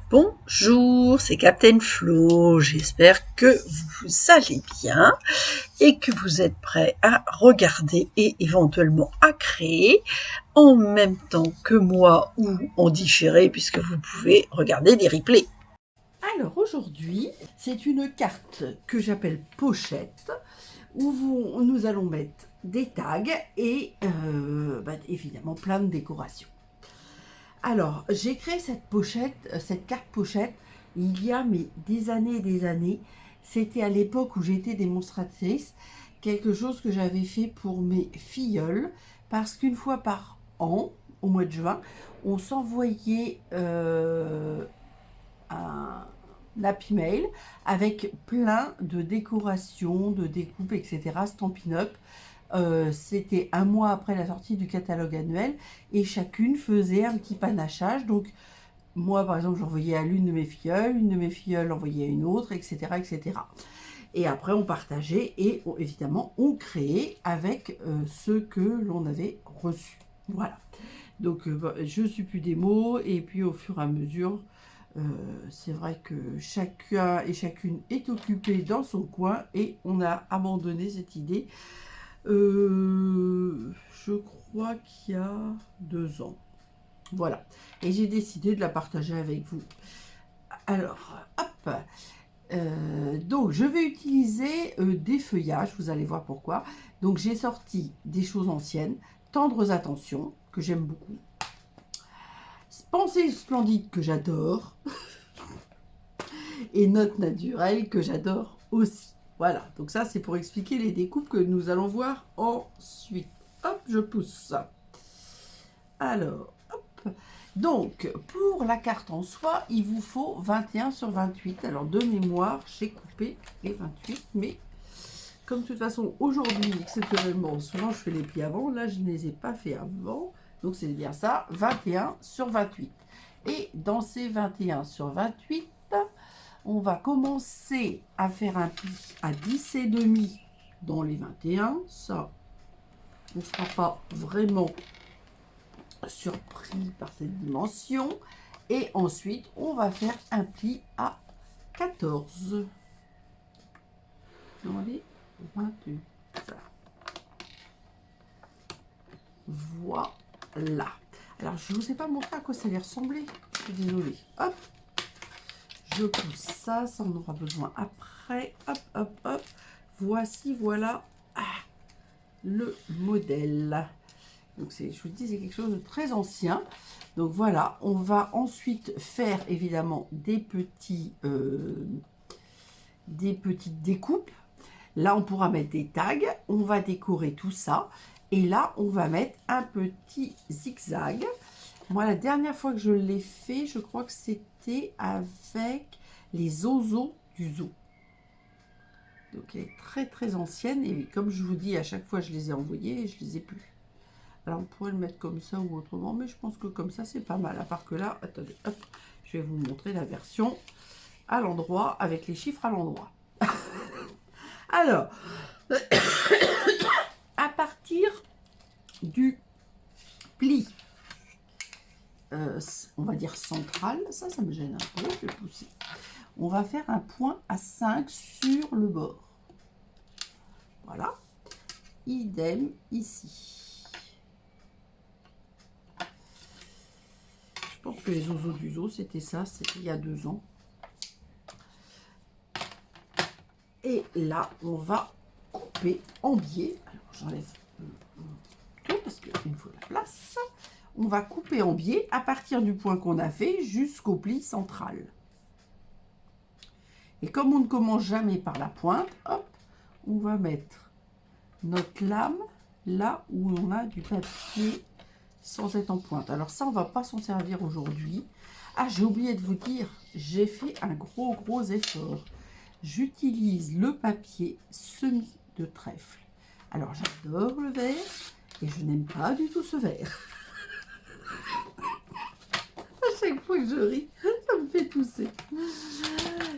Bonjour, c'est Captain Flo, j'espère que vous allez bien et que vous êtes prêts à regarder et éventuellement à créer en même temps que moi ou en différé puisque vous pouvez regarder des replays. Alors aujourd'hui, c'est une carte que j'appelle pochette où nous allons mettre des tags et évidemment plein de décorations. Alors j'ai créé cette carte pochette il y a des années et des années. C'était à l'époque où j'étais démonstratrice, quelque chose que j'avais fait pour mes filleules parce qu'une fois par an, au mois de juin, on s'envoyait un Happy Mail avec plein de décorations, de découpes, etc. Stampin' Up. C'était un mois après la sortie du catalogue annuel et chacune faisait un petit panachage. Donc moi, par exemple, j'envoyais à l'une de mes filleules envoyait à une autre, etc., etc. Et après, on partageait et évidemment, on créait avec ce que l'on avait reçu. Voilà. Donc, je suis plus des mots et puis au fur et à mesure, c'est vrai que chacun et chacune est occupé dans son coin et on a abandonné cette idée. Je crois qu'il y a 2 ans. Voilà. Et j'ai décidé de la partager avec vous. Alors, hop. Donc, je vais utiliser des feuillages. Vous allez voir pourquoi. Donc, j'ai sorti des choses anciennes. Tendres attentions, que j'aime beaucoup. Pensée splendide, que j'adore. Et notes naturelles, que j'adore aussi. Voilà, donc ça c'est pour expliquer les découpes que nous allons voir ensuite. Hop, je pousse. Alors, hop. Donc, pour la carte en soi, il vous faut 21 sur 28. Alors, de mémoire, j'ai coupé les 28, mais comme de toute façon, aujourd'hui, exceptionnellement, souvent je fais les plis avant, là je ne les ai pas fait avant, donc c'est bien ça, 21 sur 28. Et dans ces 21 sur 28, on va commencer à faire un pli à 10,5 dans les 21. Ça, on ne sera pas vraiment surpris par cette dimension. Et ensuite, on va faire un pli à 14 dans les 28. Voilà. Alors, je ne vous ai pas montré à quoi ça allait ressembler. Je suis désolée. Hop. Je pousse ça, ça en aura besoin après. Hop, hop, hop. Voici, voilà le modèle. Donc, je vous dis, c'est quelque chose de très ancien. Donc, voilà. On va ensuite faire, évidemment, des petites découpes. Là, on pourra mettre des tags. On va décorer tout ça. Et là, on va mettre un petit zigzag. Moi, la dernière fois que je l'ai fait, je crois que c'était avec les oiseaux du zoo. Donc, elle est très, très ancienne. Et comme je vous dis, à chaque fois, je les ai envoyés et je les ai plus. Alors, on pourrait le mettre comme ça ou autrement. Mais je pense que comme ça, c'est pas mal. À part que là, attendez, hop, je vais vous montrer la version à l'endroit, avec les chiffres à l'endroit. Alors, à partir du pli, on va dire central, ça me gêne un peu, je vais pousser. On va faire un point à 5 sur le bord. Voilà. Idem ici. Je pense que les oiseaux du zoo, c'était ça, c'était il y a 2 ans. Et là, on va couper en biais. Alors, j'enlève tout parce qu'il me faut la place. On va couper en biais à partir du point qu'on a fait jusqu'au pli central. Et comme on ne commence jamais par la pointe, hop, on va mettre notre lame là où on a du papier sans être en pointe. Alors ça, on va pas s'en servir aujourd'hui. Ah, j'ai oublié de vous dire, j'ai fait un gros effort. J'utilise le papier semi de trèfle. Alors j'adore le vert et je n'aime pas du tout ce vert. À chaque fois que je ris, ça me fait tousser.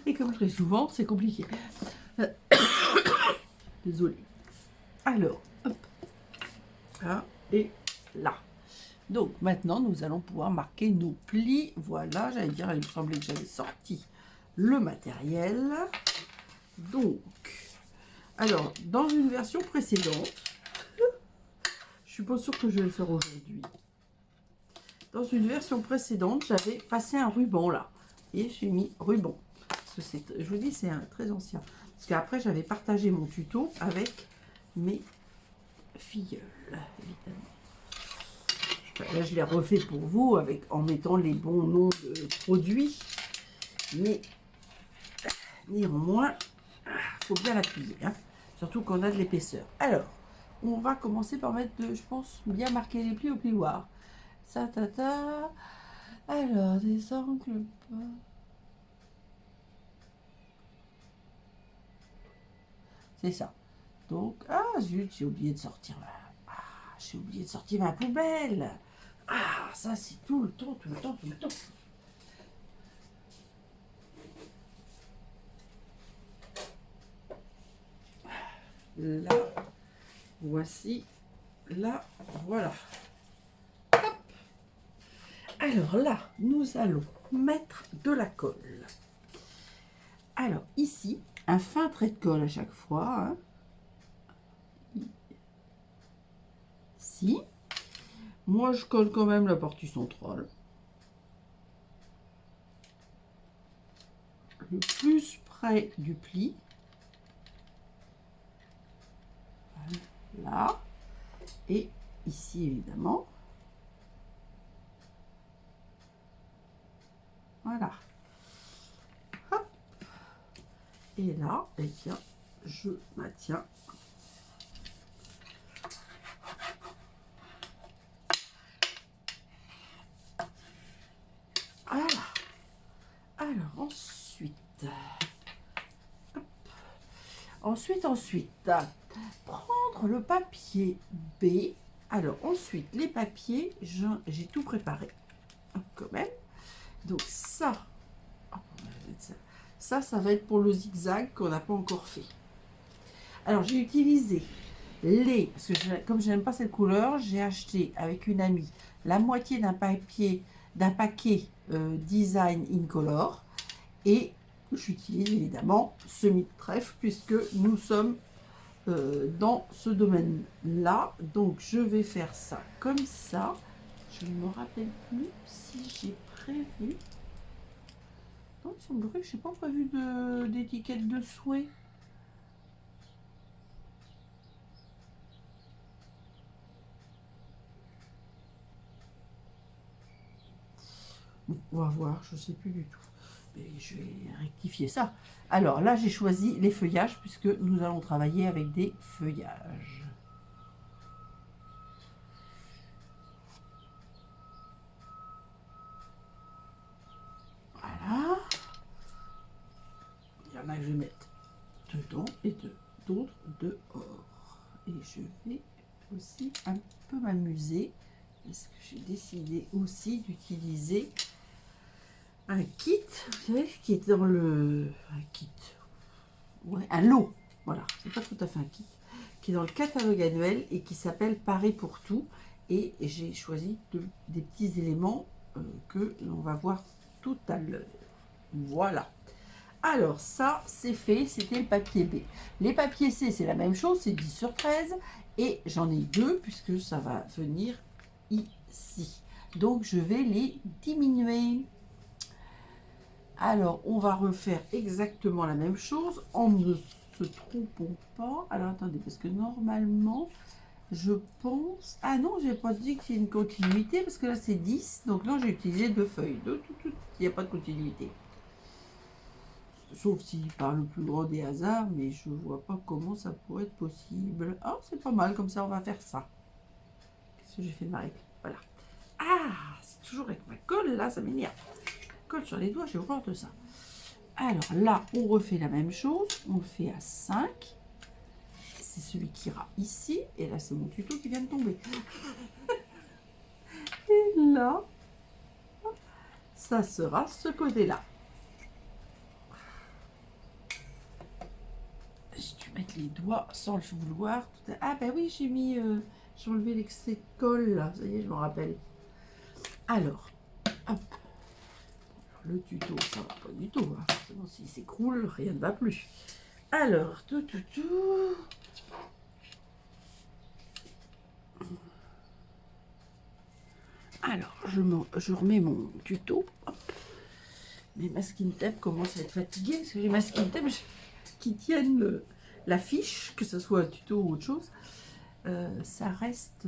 Et comme je ris souvent, c'est compliqué. Désolée. Alors, hop. Là et là. Donc maintenant, nous allons pouvoir marquer nos plis. Voilà, j'allais dire, il me semblait que j'avais sorti le matériel. Donc, alors, dans une version précédente, je suis pas sûre que je vais le faire aujourd'hui. Dans une version précédente, j'avais passé un ruban là. Et j'ai mis ruban. Parce que c'est, je vous dis, c'est très ancien. Parce qu'après, j'avais partagé mon tuto avec mes filleuls, évidemment. Là, je l'ai refait pour vous en mettant les bons noms de produits. Mais néanmoins, il faut bien l'appuyer. Hein, surtout quand on a de l'épaisseur. Alors, on va commencer par mettre, je pense, bien marquer les plis au plioir. Ça, ta. Alors, des angles bas. C'est ça. Donc, ah zut, j'ai oublié de sortir ma poubelle. Ah, ça c'est tout le temps. Là, voici. Là, voilà. Hop. Alors là, nous allons mettre de la colle. Alors ici, un fin trait de colle à chaque fois. Hein. Ici. Moi, je colle quand même la partie centrale. Le plus près du pli. Là. Et ici, évidemment. Voilà. Hop. Et là, eh bien, je maintiens. Voilà. Alors, ensuite, prendre le papier B. Alors, ensuite, les papiers, j'ai tout préparé, quand même. Donc, ça va être pour le zigzag qu'on n'a pas encore fait. Alors, j'ai utilisé parce que comme je n'aime pas cette couleur, j'ai acheté avec une amie la moitié d'un paquet Design Incolor et j'utilise évidemment semi-trèfle puisque nous sommes dans ce domaine-là. Donc, je vais faire ça comme ça. Je ne me rappelle plus si j'ai prévu. Non, il semblerait que je n'ai pas prévu d'étiquette de souhait. Bon, on va voir, je ne sais plus du tout. Mais je vais rectifier ça. Alors là, j'ai choisi les feuillages puisque nous allons travailler avec des feuillages. Voilà. Il y en a que je vais mettre dedans et d'autres dehors. Et je vais aussi un peu m'amuser parce que j'ai décidé aussi d'utiliser un kit, vous savez, qui est dans un lot, voilà, c'est pas tout à fait un kit, qui est dans le catalogue annuel et qui s'appelle Paris pour tout. Et j'ai choisi des petits éléments que l'on va voir tout à l'heure. Voilà. Alors ça, c'est fait, c'était le papier B. Les papiers C, c'est la même chose, c'est 10 sur 13. Et j'en ai deux puisque ça va venir ici. Donc, je vais les diminuer. Alors, on va refaire exactement la même chose en ne se trompant pas. Alors, attendez, parce que normalement, je pense... Ah non, j'ai pas dit qu'il y ait une continuité, parce que là, c'est 10. Donc là, j'ai utilisé deux feuilles. Il n'y a pas de continuité. Sauf si par le plus grand des hasards, mais je vois pas comment ça pourrait être possible. Ah, c'est pas mal, comme ça, on va faire ça. Qu'est-ce que j'ai fait de ma règle? Voilà. Ah, c'est toujours avec ma colle, là, ça m'énerve. Colle sur les doigts, j'ai horreur de ça. Alors là, on refait la même chose. On le fait à 5. C'est celui qui ira ici. Et là, c'est mon tuto qui vient de tomber. Et là, ça sera ce côté-là. J'ai dû mettre les doigts sans le vouloir. Ah ben oui, j'ai enlevé l'excès de colle là. Ça y est, je me rappelle. Alors, hop. Le tuto, ça va pas du tout. Hein. Forcément, s'il s'écroule, rien ne va plus. Alors, tout. Alors, je remets mon tuto. Hop. Mes masking tape commencent à être fatigués. Parce que les masking tape qui tiennent la fiche, que ce soit un tuto ou autre chose, ça reste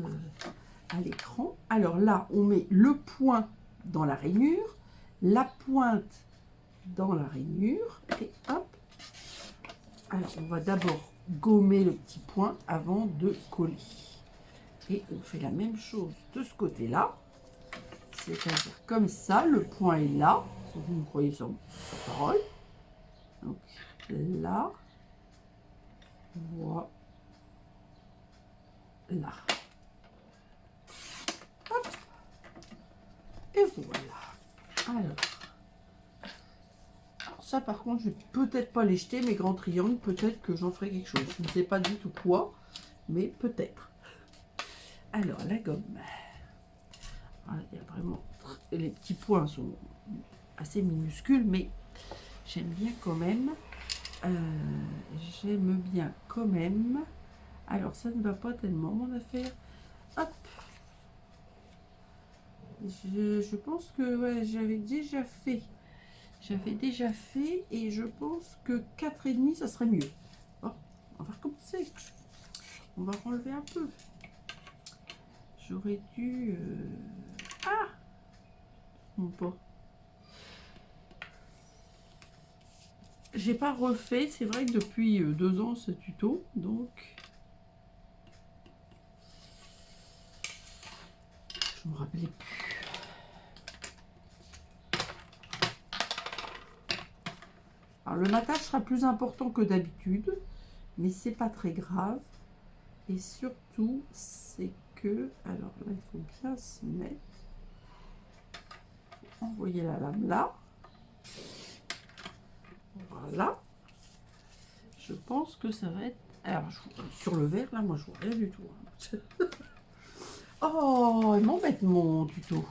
à l'écran. Alors là, on met le point dans la rainure, la pointe dans la rainure, et hop. Alors, on va d'abord gommer le petit point avant de coller. Et on fait la même chose de ce côté-là. C'est-à-dire comme ça, le point est là. Si vous me croyez sur parole. Donc là, voilà. Hop. Et voilà. Alors ça par contre, je vais peut-être pas les jeter, mes grands triangles, peut-être que j'en ferai quelque chose. Je ne sais pas du tout quoi, mais peut-être. Alors la gomme. Il y a vraiment, les petits points sont assez minuscules, mais j'aime bien quand même. Alors ça ne va pas tellement mon affaire. Hop. Je pense que ouais, j'avais déjà fait. Et je pense que 4,5 ça serait mieux. Bon, on va recommencer. On va enlever un peu. J'aurais dû... Ah non pas. J'ai pas refait, c'est vrai que depuis 2 ans ce tuto, donc... Je me rappelais plus. Alors le matage sera plus important que d'habitude, mais c'est pas très grave. Et surtout, c'est que... Alors là, il faut bien se mettre. Envoyer la lame là. Voilà. Je pense que ça va être... Alors, sur le verre, là, moi, je vois rien du tout. Oh, il m'embête mon tuto.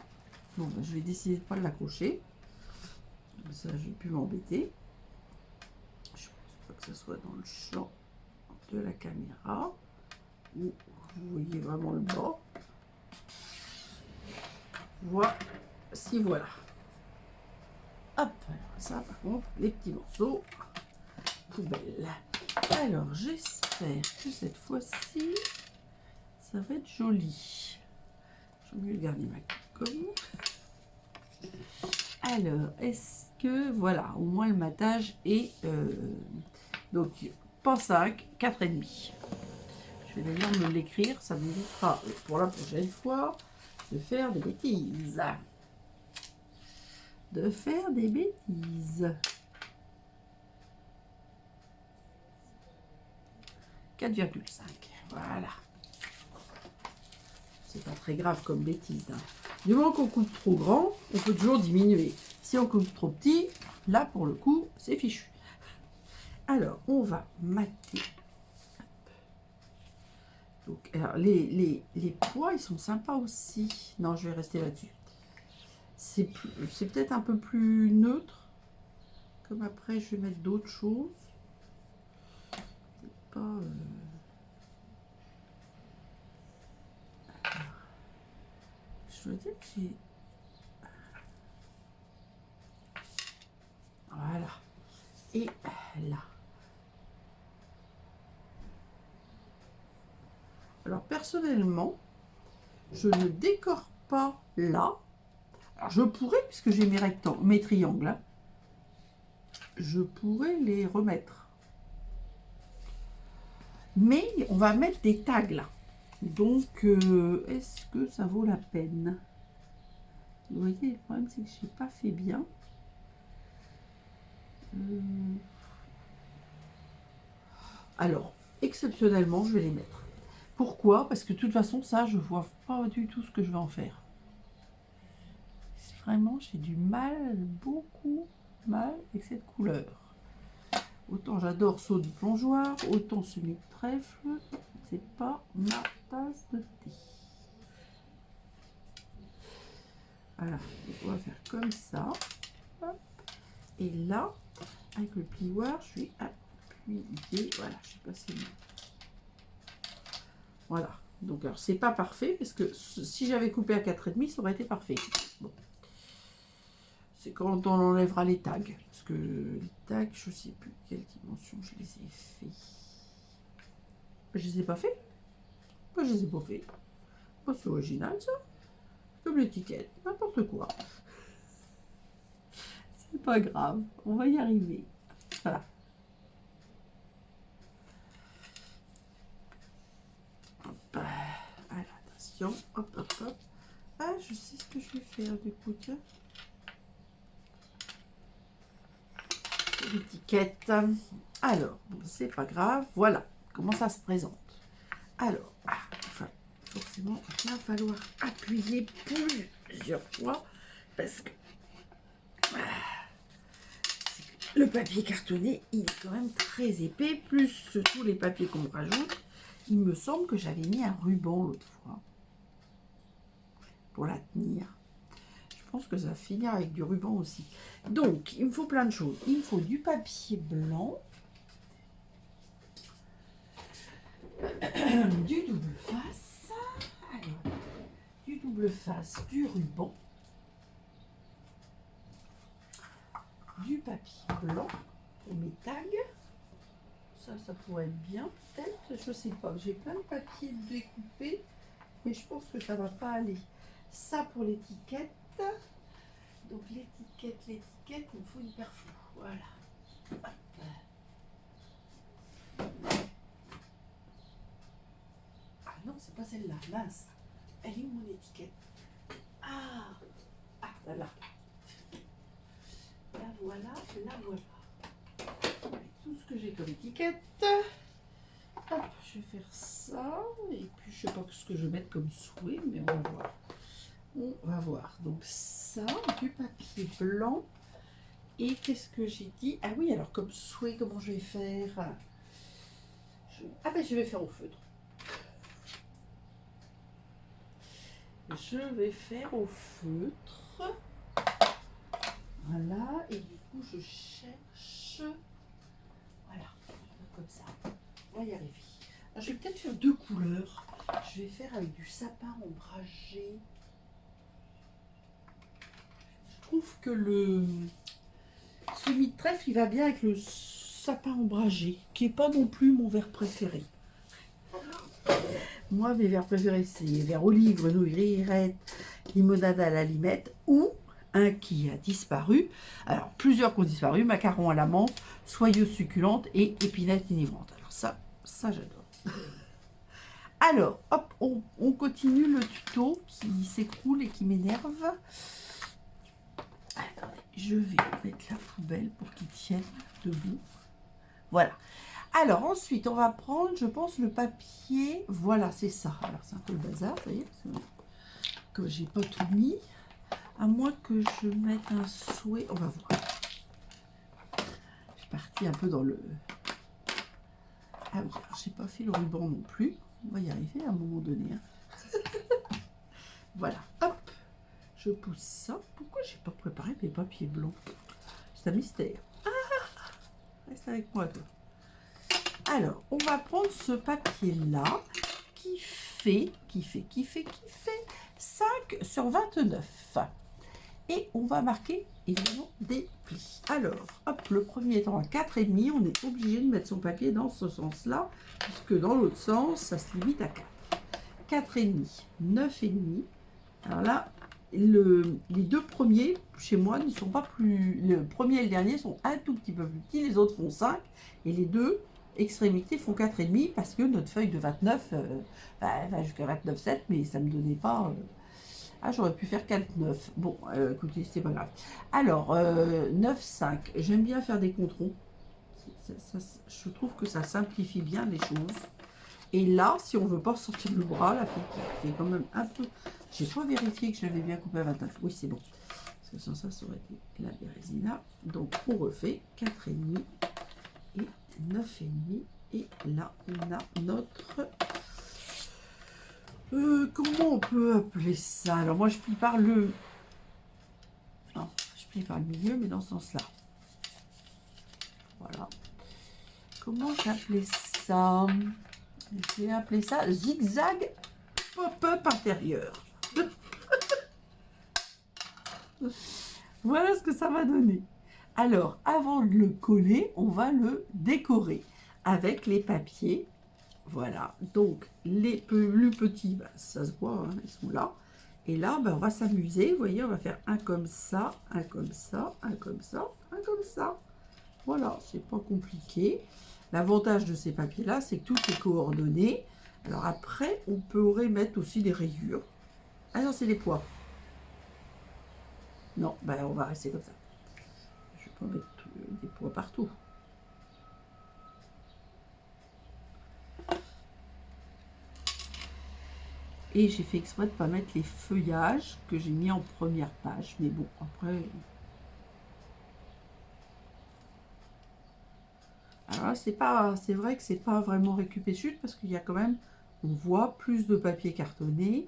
Bon, ben, je vais décider de ne pas l'accrocher. Comme ça, je vais plus m'embêter. Je pense pas que ce soit dans le champ de la caméra. Où vous voyez vraiment le bas. Voici, voilà. Hop, alors ça, par contre, les petits morceaux, poubelle. Alors, j'espère que cette fois-ci, ça va être joli. Je vais mieux garder ma gomme. Alors, est-ce que, voilà, au moins le matage est, donc, pas 5, 4,5. Je vais d'ailleurs me l'écrire, ça m'évitera pour la prochaine fois de faire des bêtises. 4,5. Voilà. C'est pas très grave comme bêtise. Hein. Du moment qu'on coupe trop grand, on peut toujours diminuer. Si on coupe trop petit, là pour le coup, c'est fichu. Alors, on va mater. Donc, alors, les poids, ils sont sympas aussi. Non, je vais rester là-dessus. C'est peut-être un peu plus neutre. Comme après, je vais mettre d'autres choses. C'est pas... Je dois dire que j'ai... Voilà. Et là. Alors, personnellement, je ne décore pas là. Alors, je pourrais, puisque j'ai mes rectangles, mes triangles, hein, je pourrais les remettre. Mais on va mettre des tags là. Donc, est-ce que ça vaut la peine? Vous voyez, le problème, c'est que je n'ai pas fait bien. Alors, exceptionnellement, je vais les mettre. Pourquoi? Parce que de toute façon, ça, je vois pas du tout ce que je vais en faire. Vraiment, j'ai du mal, beaucoup mal avec cette couleur. Autant j'adore saut de plongeoir, autant celui de trèfle, c'est pas ma tasse de thé. Voilà, donc on va faire comme ça. Hop. Et là, avec le plioir, je vais appuyer. Voilà, je sais pas si... Voilà. Donc, alors, c'est pas parfait, parce que si j'avais coupé à 4,5, ça aurait été parfait. Bon. C'est quand on enlèvera les tags. Parce que les tags, je sais plus quelle dimension je les ai fait. Je les ai pas fait. Je les ai pas fait. C'est original, ça. Comme l'étiquette. N'importe quoi. C'est pas grave. On va y arriver. Voilà. Hop. Alors, attention. Hop, hop, hop. Ah, je sais ce que je vais faire, du coup, tiens. L'étiquette. Alors, bon, c'est pas grave. Voilà comment ça se présente. Alors, enfin, forcément, il va falloir appuyer plusieurs fois parce que le papier cartonné, il est quand même très épais. Plus tous les papiers qu'on me rajoute, il me semble que j'avais mis un ruban l'autre fois pour la tenir. Je pense que ça va finir avec du ruban aussi. Donc, il me faut plein de choses. Il me faut du papier blanc, du double face, alors, du double face, du ruban, du papier blanc pour mes tags. Ça pourrait être bien, peut-être. Je sais pas. J'ai plein de papier découpé, mais je pense que ça va pas aller. Ça pour l'étiquette. Donc l'étiquette, il me faut une perfou. Voilà. Hop. Ah non, c'est pas celle-là, mince. Elle est où mon étiquette? Ah, là. La voilà, la voilà. Avec tout ce que j'ai comme étiquette. Hop, je vais faire ça. Et puis je sais pas ce que je vais mettre comme souhait, mais on va voir. On va voir. Donc ça, du papier blanc. Et qu'est-ce que j'ai dit? Ah oui, alors comme souhait, comment je vais faire? Je vais faire au feutre. Je vais faire au feutre. Voilà. Et du coup, je cherche. Voilà. Comme ça. On va y arriver. Alors, je vais peut-être faire deux couleurs. Je vais faire avec du sapin ombragé. Je trouve que le semi-trèfle, il va bien avec le sapin ombragé, qui n'est pas non plus mon vert préféré. Moi, mes verts préférés, c'est vert olive, grenouille, rirette, limonade à la limette, ou un qui a disparu. Alors, plusieurs qui ont disparu, macaron à la menthe, soyeuse succulente et épinette enivrantes. Alors ça j'adore. Alors, hop, on continue le tuto qui s'écroule et qui m'énerve. Attendez, je vais mettre la poubelle pour qu'il tienne debout. Voilà. Alors, ensuite, on va prendre, je pense, le papier. Voilà, c'est ça. Alors, c'est un peu le bazar, ça y est, que j'ai pas tout mis. À moins que je mette un souhait. On va voir. Je suis partie un peu dans le... Ah oui, j'ai pas fait le ruban non plus. On va y arriver à un moment donné. Hein. Voilà, hop. Je pousse ça. Pourquoi j'ai pas préparé mes papiers blancs? C'est un mystère. Ah, reste avec moi, toi. Alors, on va prendre ce papier-là qui fait 5 sur 29. Et on va marquer évidemment des plis. Alors, hop, le premier étant à 4,5, on est obligé de mettre son papier dans ce sens-là, puisque dans l'autre sens, ça se limite à 4. 4,5, 9,5. Alors là, les deux premiers, chez moi, ne sont pas plus... Le premier et le dernier sont un tout petit peu plus petits, les autres font 5, et les deux extrémités font 4,5, parce que notre feuille de 29 va jusqu'à 29,7, mais ça ne me donnait pas... Ah, j'aurais pu faire 4,9. Bon, écoutez, c'est pas grave. Alors, 9,5. J'aime bien faire des controns. Je trouve que ça simplifie bien les choses. Et là, si on veut pas sortir le bras, la fait quand même un peu... J'ai pas vérifié que je l'avais bien coupé à 29. Oui, c'est bon. Parce que sans ça, ça aurait été la bérésina. Donc, on refait 4,5 et 9,5. Et là, on a notre... comment on peut appeler ça? Alors, moi, je prépare le plie par le milieu, mais dans ce sens-là. Voilà. Comment j'appelais ça? J'ai appelé ça zigzag pop-up intérieur. Voilà ce que ça va donner. Alors, avant de le coller, on va le décorer avec les papiers. Voilà, donc les plus petits, bah, ça se voit, hein, ils sont là. Et là, bah, on va s'amuser. Vous voyez, on va faire un comme ça, un comme ça, un comme ça, un comme ça. Voilà, c'est pas compliqué. L'avantage de ces papiers-là, c'est que tout est coordonné. Alors après, on pourrait mettre aussi des rayures. Ah non, c'est des pois. Non, bah, on va rester comme ça. Je vais pas mettre des pois partout. Et j'ai fait exprès de ne pas mettre les feuillages que j'ai mis en première page. Mais bon, après... Alors là, c'est vrai que c'est pas vraiment récupé chute parce qu'il y a quand même, on voit plus de papier cartonné,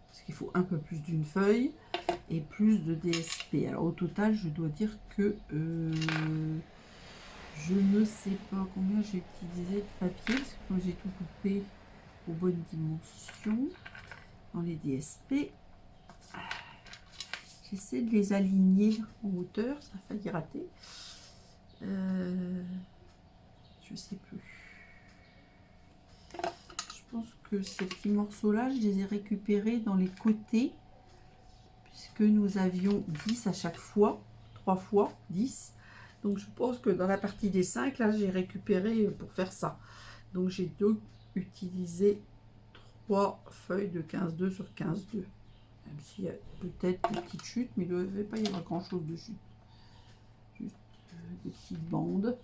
parce qu'il faut un peu plus d'une feuille et plus de DSP. Alors au total, je dois dire que je ne sais pas combien j'ai utilisé de papier, parce que moi j'ai tout coupé aux bonnes dimensions dans les DSP. J'essaie de les aligner en hauteur, ça a failli rater. Je sais plus. Je pense que ces petits morceaux-là, je les ai récupérés dans les côtés, puisque nous avions 10 à chaque fois, 3 fois 10. Donc je pense que dans la partie des 5, là, j'ai récupéré pour faire ça. Donc j'ai donc utilisé 3 feuilles de 15-2 sur 15-2. Même s'il y a peut-être des petites chutes, mais il ne devait pas y avoir grand-chose de chute. Juste des petites bandes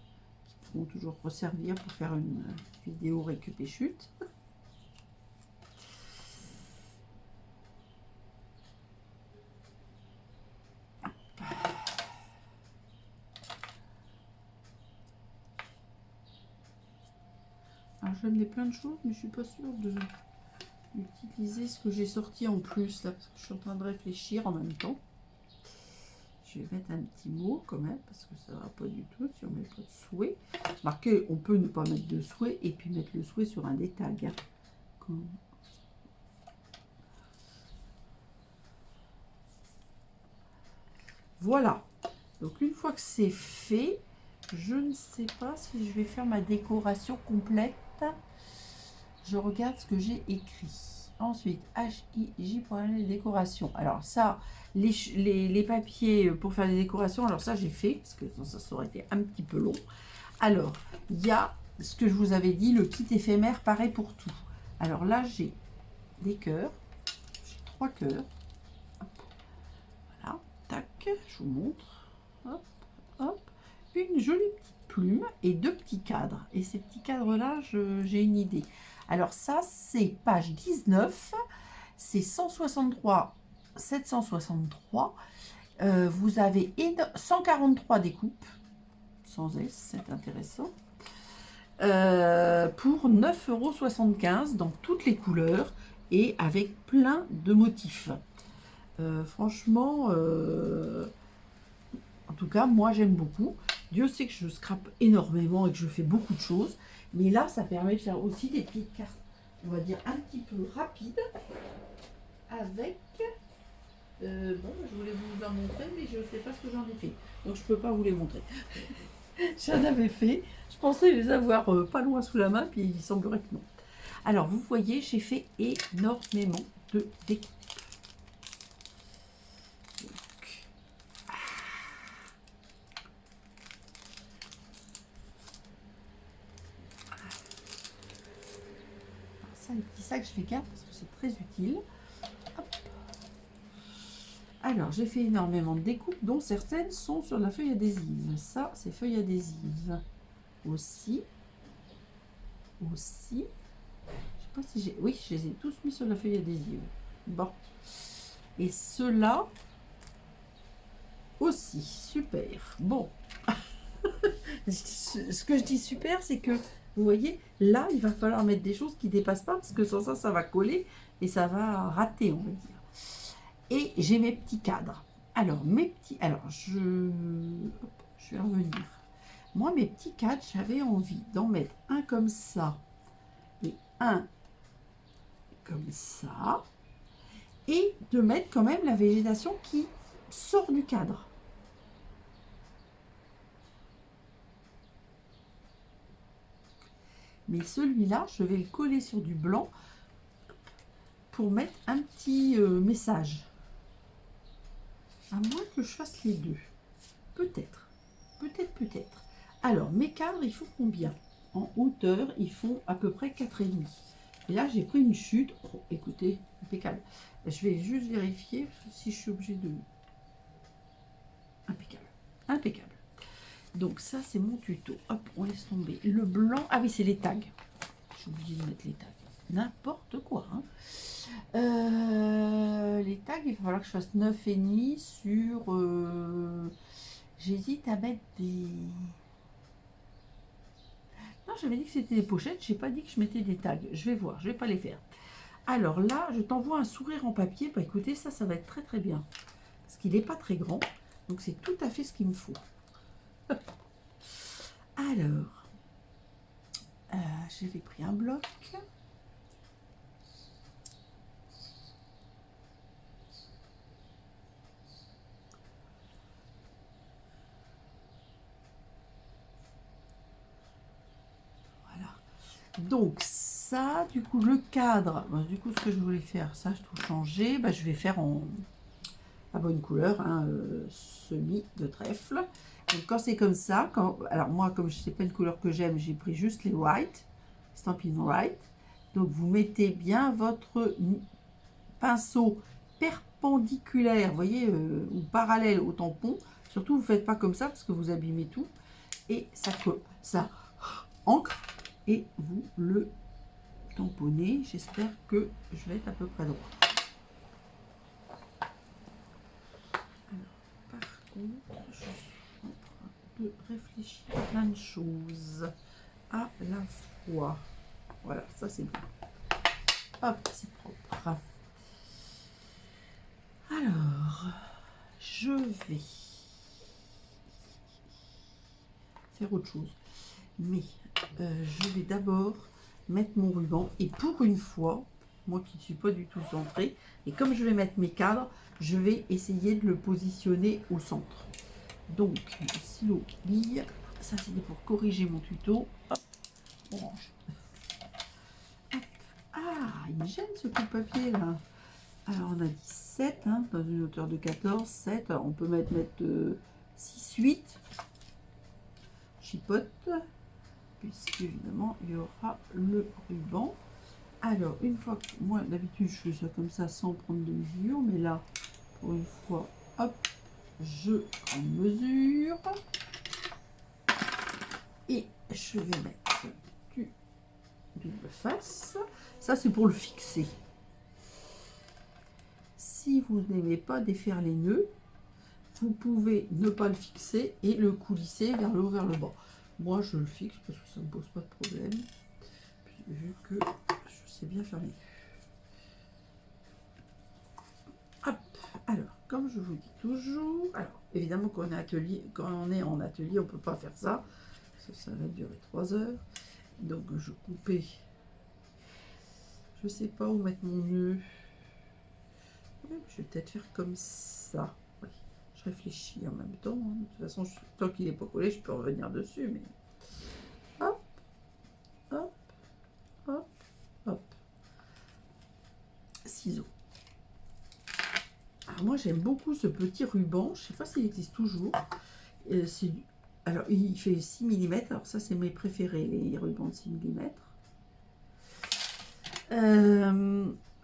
qui vont toujours resservir pour faire une vidéo récup et chute. Alors je vais amener plein de choses, mais je suis pas sûre de d'utiliser ce que j'ai sorti en plus là, parce que je suis en train de réfléchir en même temps. Je vais mettre un petit mot quand même, parce que ça ne va pas du tout si on met pas de souhait. Marquez, on peut ne pas mettre de souhait et puis mettre le souhait sur un des tags. Hein. Comme... Voilà. Donc une fois que c'est fait, je ne sais pas si je vais faire ma décoration complète. Je regarde ce que j'ai écrit. Ensuite, HIJ pour les décorations. Alors ça, les papiers pour faire des décorations, alors ça j'ai fait, parce que ça aurait été un petit peu long. Alors, il y a ce que je vous avais dit, le kit éphémère pareil pour tout. Alors là, j'ai des cœurs. J'ai 3 cœurs. Hop. Voilà, tac, je vous montre. Hop, hop. Une jolie petite plume et 2 petits cadres. Et ces petits cadres-là, j'ai une idée. Alors ça, c'est page 19, c'est 163, 763. Vous avez 143 découpes, sans S, c'est intéressant, pour 9,75 € dans toutes les couleurs et avec plein de motifs. Franchement, en tout cas, moi j'aime beaucoup. Dieu sait que je scrape énormément et que je fais beaucoup de choses. Mais là, ça permet de faire aussi des petites cartes, on va dire, un petit peu rapides. Avec... bon, je voulais vous en montrer, mais je ne sais pas ce que j'en ai fait. Donc, je ne peux pas vous les montrer. J'en avais fait. Je pensais les avoir pas loin sous la main, puis il semblerait que non. Alors, vous voyez, j'ai fait énormément de découpes. Les petits sacs, je les garde parce que c'est très utile. Hop. Alors, j'ai fait énormément de découpes, dont certaines sont sur la feuille adhésive. Ça, c'est feuille adhésive. Aussi. Je sais pas si j'ai... Oui, je les ai tous mis sur la feuille adhésive. Bon. Et ceux-là aussi. Super. Bon. Ce que je dis super, c'est que vous voyez, là, il va falloir mettre des choses qui ne dépassent pas, parce que sans ça va coller et ça va rater, on va dire. Et j'ai mes petits cadres. Alors, mes petits... Alors, je vais revenir. Moi, mes petits cadres, j'avais envie d'en mettre un comme ça et un comme ça. Et de mettre quand même la végétation qui sort du cadre. Mais celui-là, je vais le coller sur du blanc pour mettre un petit message. À moins que je fasse les deux. Peut-être. Peut-être. Alors, mes cadres, ils font combien? En hauteur, ils font à peu près 4,5. Et là, j'ai pris une chute. Oh, écoutez, impeccable. Je vais juste vérifier si je suis obligée de... Impeccable. Impeccable. Donc ça, c'est mon tuto. Hop, on laisse tomber. Le blanc... Ah oui, c'est les tags. J'ai oublié de mettre les tags. N'importe quoi. Hein. Les tags, il va falloir que je fasse 9,5 sur... J'hésite à mettre des... Non, j'avais dit que c'était des pochettes. J'ai pas dit que je mettais des tags. Je vais voir. Je vais pas les faire. Alors là, je t'envoie un sourire en papier. Bah écoutez, ça va être très très bien. Parce qu'il n'est pas très grand. Donc c'est tout à fait ce qu'il me faut. Hop. Alors, j'avais pris un bloc. Voilà. Donc ça, du coup, le cadre, bah, du coup, ce que je voulais faire, ça, je tout changer. Bah, je vais faire en la bonne couleur, hein, semi de trèfle. Donc quand c'est comme ça, alors moi, comme je sais pas une couleur que j'aime, j'ai pris juste les white, Stampin' White. Donc vous mettez bien votre pinceau perpendiculaire, vous voyez, ou parallèle au tampon. Surtout, vous ne faites pas comme ça parce que vous abîmez tout. Et ça ancre et vous le tamponnez. J'espère que je vais être à peu près droit. Alors, par contre, je suis en train de réfléchir à plein de choses à la fois. Voilà, ça c'est bien. Hop, c'est propre. Alors, je vais faire autre chose. Mais je vais d'abord mettre mon ruban. Et pour une fois, moi qui ne suis pas du tout centrée, et comme je vais mettre mes cadres, je vais essayer de le positionner au centre. Donc, stylo bille, ça c'était pour corriger mon tuto. Hop, orange. Hop. Ah, il me gêne ce coup de papier là. Alors on a dit 7, hein, dans une hauteur de 14, 7. Alors, on peut mettre 6, 8. Chipote. Puisque évidemment il y aura le ruban. Alors une fois que moi d'habitude je fais ça comme ça sans prendre de mesure, mais là pour une fois, hop, je prends mesure et je vais mettre du double face. Ça c'est pour le fixer. Si vous n'aimez pas défaire les nœuds, vous pouvez ne pas le fixer et le coulisser vers le haut, vers le bas. Moi, je le fixe parce que ça ne me pose pas de problème. Puis, vu que je sais bien faire les nœuds. Hop. Alors, comme je vous dis toujours, alors évidemment quand on est en atelier, on ne peut pas faire ça. Ça va durer 3 heures. Donc, je coupais. Je ne sais pas où mettre mon nœud. Je vais peut-être faire comme ça. Oui. Je réfléchis en même temps. Hein. De toute façon, tant qu'il n'est pas collé, je peux revenir dessus. Mais hop, hop, hop, hop. Ciseaux. Alors moi, j'aime beaucoup ce petit ruban. Je ne sais pas s'il existe toujours. Alors, il fait 6 mm. Alors ça, c'est mes préférés, les rubans de 6 mm.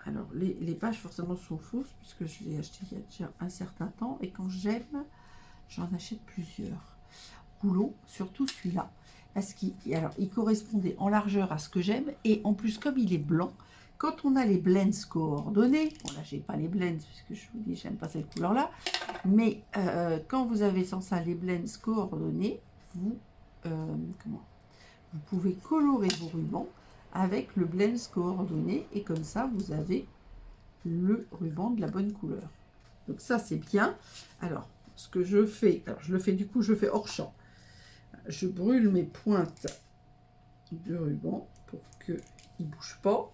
Alors, les pages, forcément, sont fausses, puisque je l'ai acheté il y a déjà un certain temps. Et quand j'aime, j'en achète plusieurs. Rouleaux, surtout celui-là. Parce qu'il correspondait en largeur à ce que j'aime. Et en plus, comme il est blanc, quand on a les blends coordonnés, bon là, j'ai pas les blends, puisque je vous dis, j'aime pas cette couleur-là. Mais quand vous avez sans ça les blends coordonnés, vous pouvez colorer vos rubans avec le blends coordonné et comme ça vous avez le ruban de la bonne couleur. Donc ça, c'est bien. Alors, ce que je fais, alors je le fais du coup, je fais hors champ. Je brûle mes pointes de ruban pour qu'ils ne bougent pas.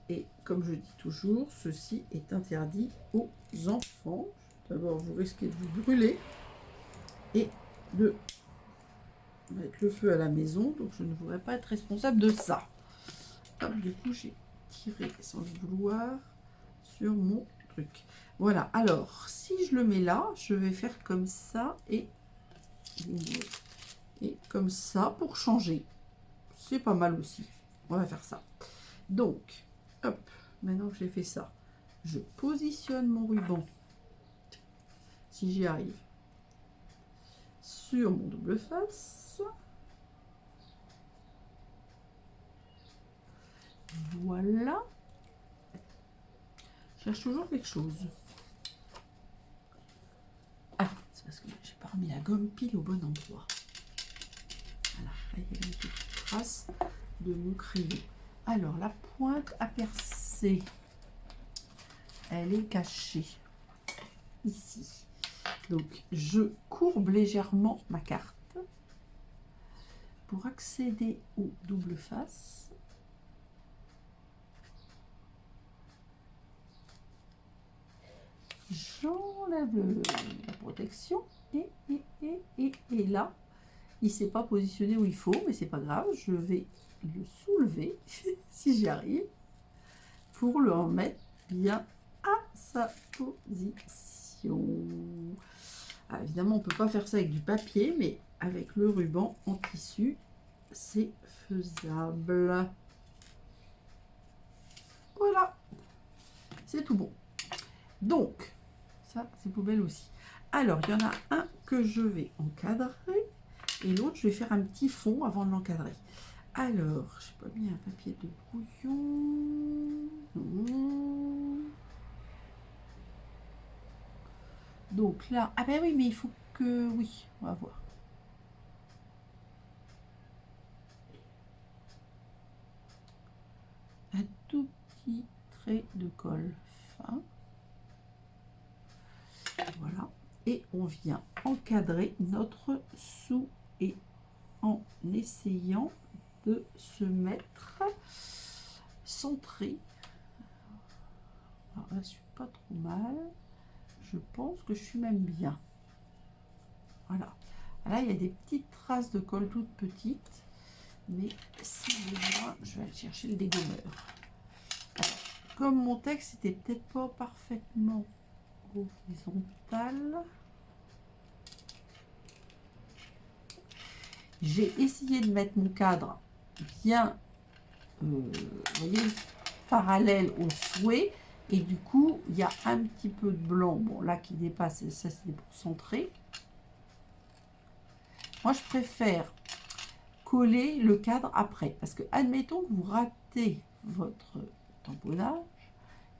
Et comme je dis toujours, ceci est interdit aux enfants. D'abord, vous risquez de vous brûler et de mettre le feu à la maison. Donc, je ne voudrais pas être responsable de ça. Hop, du coup, j'ai tiré sans le vouloir sur mon truc. Voilà. Alors, si je le mets là, je vais faire comme ça et comme ça pour changer. C'est pas mal aussi. On va faire ça. Donc, hop, maintenant que j'ai fait ça, je positionne mon ruban, si j'y arrive, sur mon double face. Voilà. Je cherche toujours quelque chose. Ah, c'est parce que j'ai pas remis la gomme pile au bon endroit. Voilà, là, il y a une petite trace de mon crayon. Alors, la pointe à percer, elle est cachée ici. Donc, je courbe légèrement ma carte pour accéder au double face. J'enlève la protection et là, il ne s'est pas positionné où il faut, mais c'est pas grave, je vais le soulever si j'y arrive pour le remettre bien à sa position. Alors, évidemment, on ne peut pas faire ça avec du papier, mais avec le ruban en tissu, c'est faisable. Voilà, c'est tout bon. Donc, ça, c'est poubelle aussi. Alors, il y en a un que je vais encadrer et l'autre, je vais faire un petit fond avant de l'encadrer. Alors, je n'ai pas mis un papier de brouillon. Non. Donc là, ah ben oui, mais il faut que... Oui, on va voir. Un tout petit trait de colle fin. Voilà. Et on vient encadrer notre sou et en essayant de se mettre centré. Alors là, je suis pas trop mal. Je pense que je suis même bien. Voilà. Là, il y a des petites traces de colle toutes petites. Mais si besoin, je vais aller chercher le dégommeur. Alors, comme mon texte n'était peut-être pas parfaitement horizontal, j'ai essayé de mettre mon cadre bien, vous voyez, parallèle au souhait. Et du coup, il y a un petit peu de blanc, bon là qui dépasse, et ça c'est pour centrer. Moi, je préfère coller le cadre après, parce que admettons que vous ratez votre tamponnage,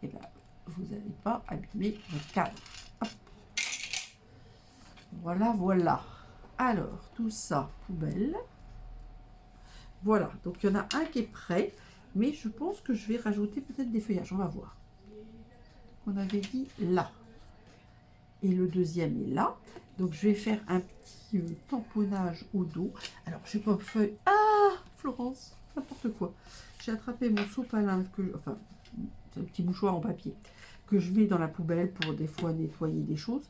et ben vous n'allez pas abîmer votre cadre. Hop. Voilà, voilà. Alors, tout ça, poubelle. Voilà, donc il y en a un qui est prêt, mais je pense que je vais rajouter peut-être des feuillages, on va voir. On avait dit là. Et le deuxième est là. Donc je vais faire un petit tamponnage au dos. Alors je n'ai pas feuille. Ah Florence, n'importe quoi. J'ai attrapé mon sopalin, enfin c'est un petit mouchoir en papier, que je mets dans la poubelle pour des fois nettoyer des choses.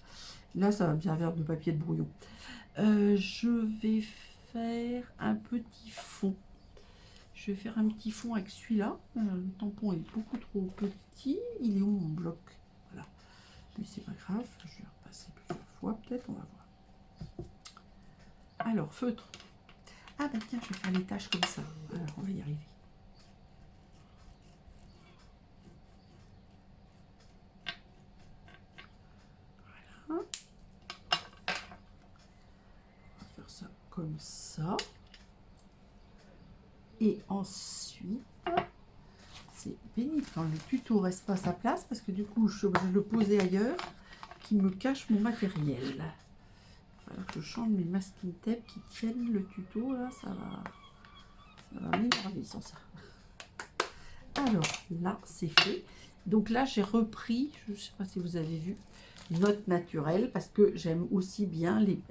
Là ça va bien faire de papier de brouillon. Je vais faire un petit fond. Je vais faire un petit fond avec celui-là. Le tampon est beaucoup trop petit. Il est où mon bloc? Voilà. Mais c'est pas grave. Je vais repasser plusieurs fois. Peut-être, on va voir. Alors, feutre. Ah bah tiens, je vais faire les tâches comme ça. Alors, on va y arriver. Voilà. On va faire ça comme ça. Et ensuite, c'est pénible quand le tuto reste pas à sa place parce que du coup, je suis obligée de le poser ailleurs qui me cache mon matériel. Il va falloir que je change mes masking tape qui tiennent le tuto. Là, ça va m'énerver sans ça. Alors là, c'est fait. Donc là, j'ai repris, je ne sais pas si vous avez vu, note naturelle, parce que j'aime aussi bien les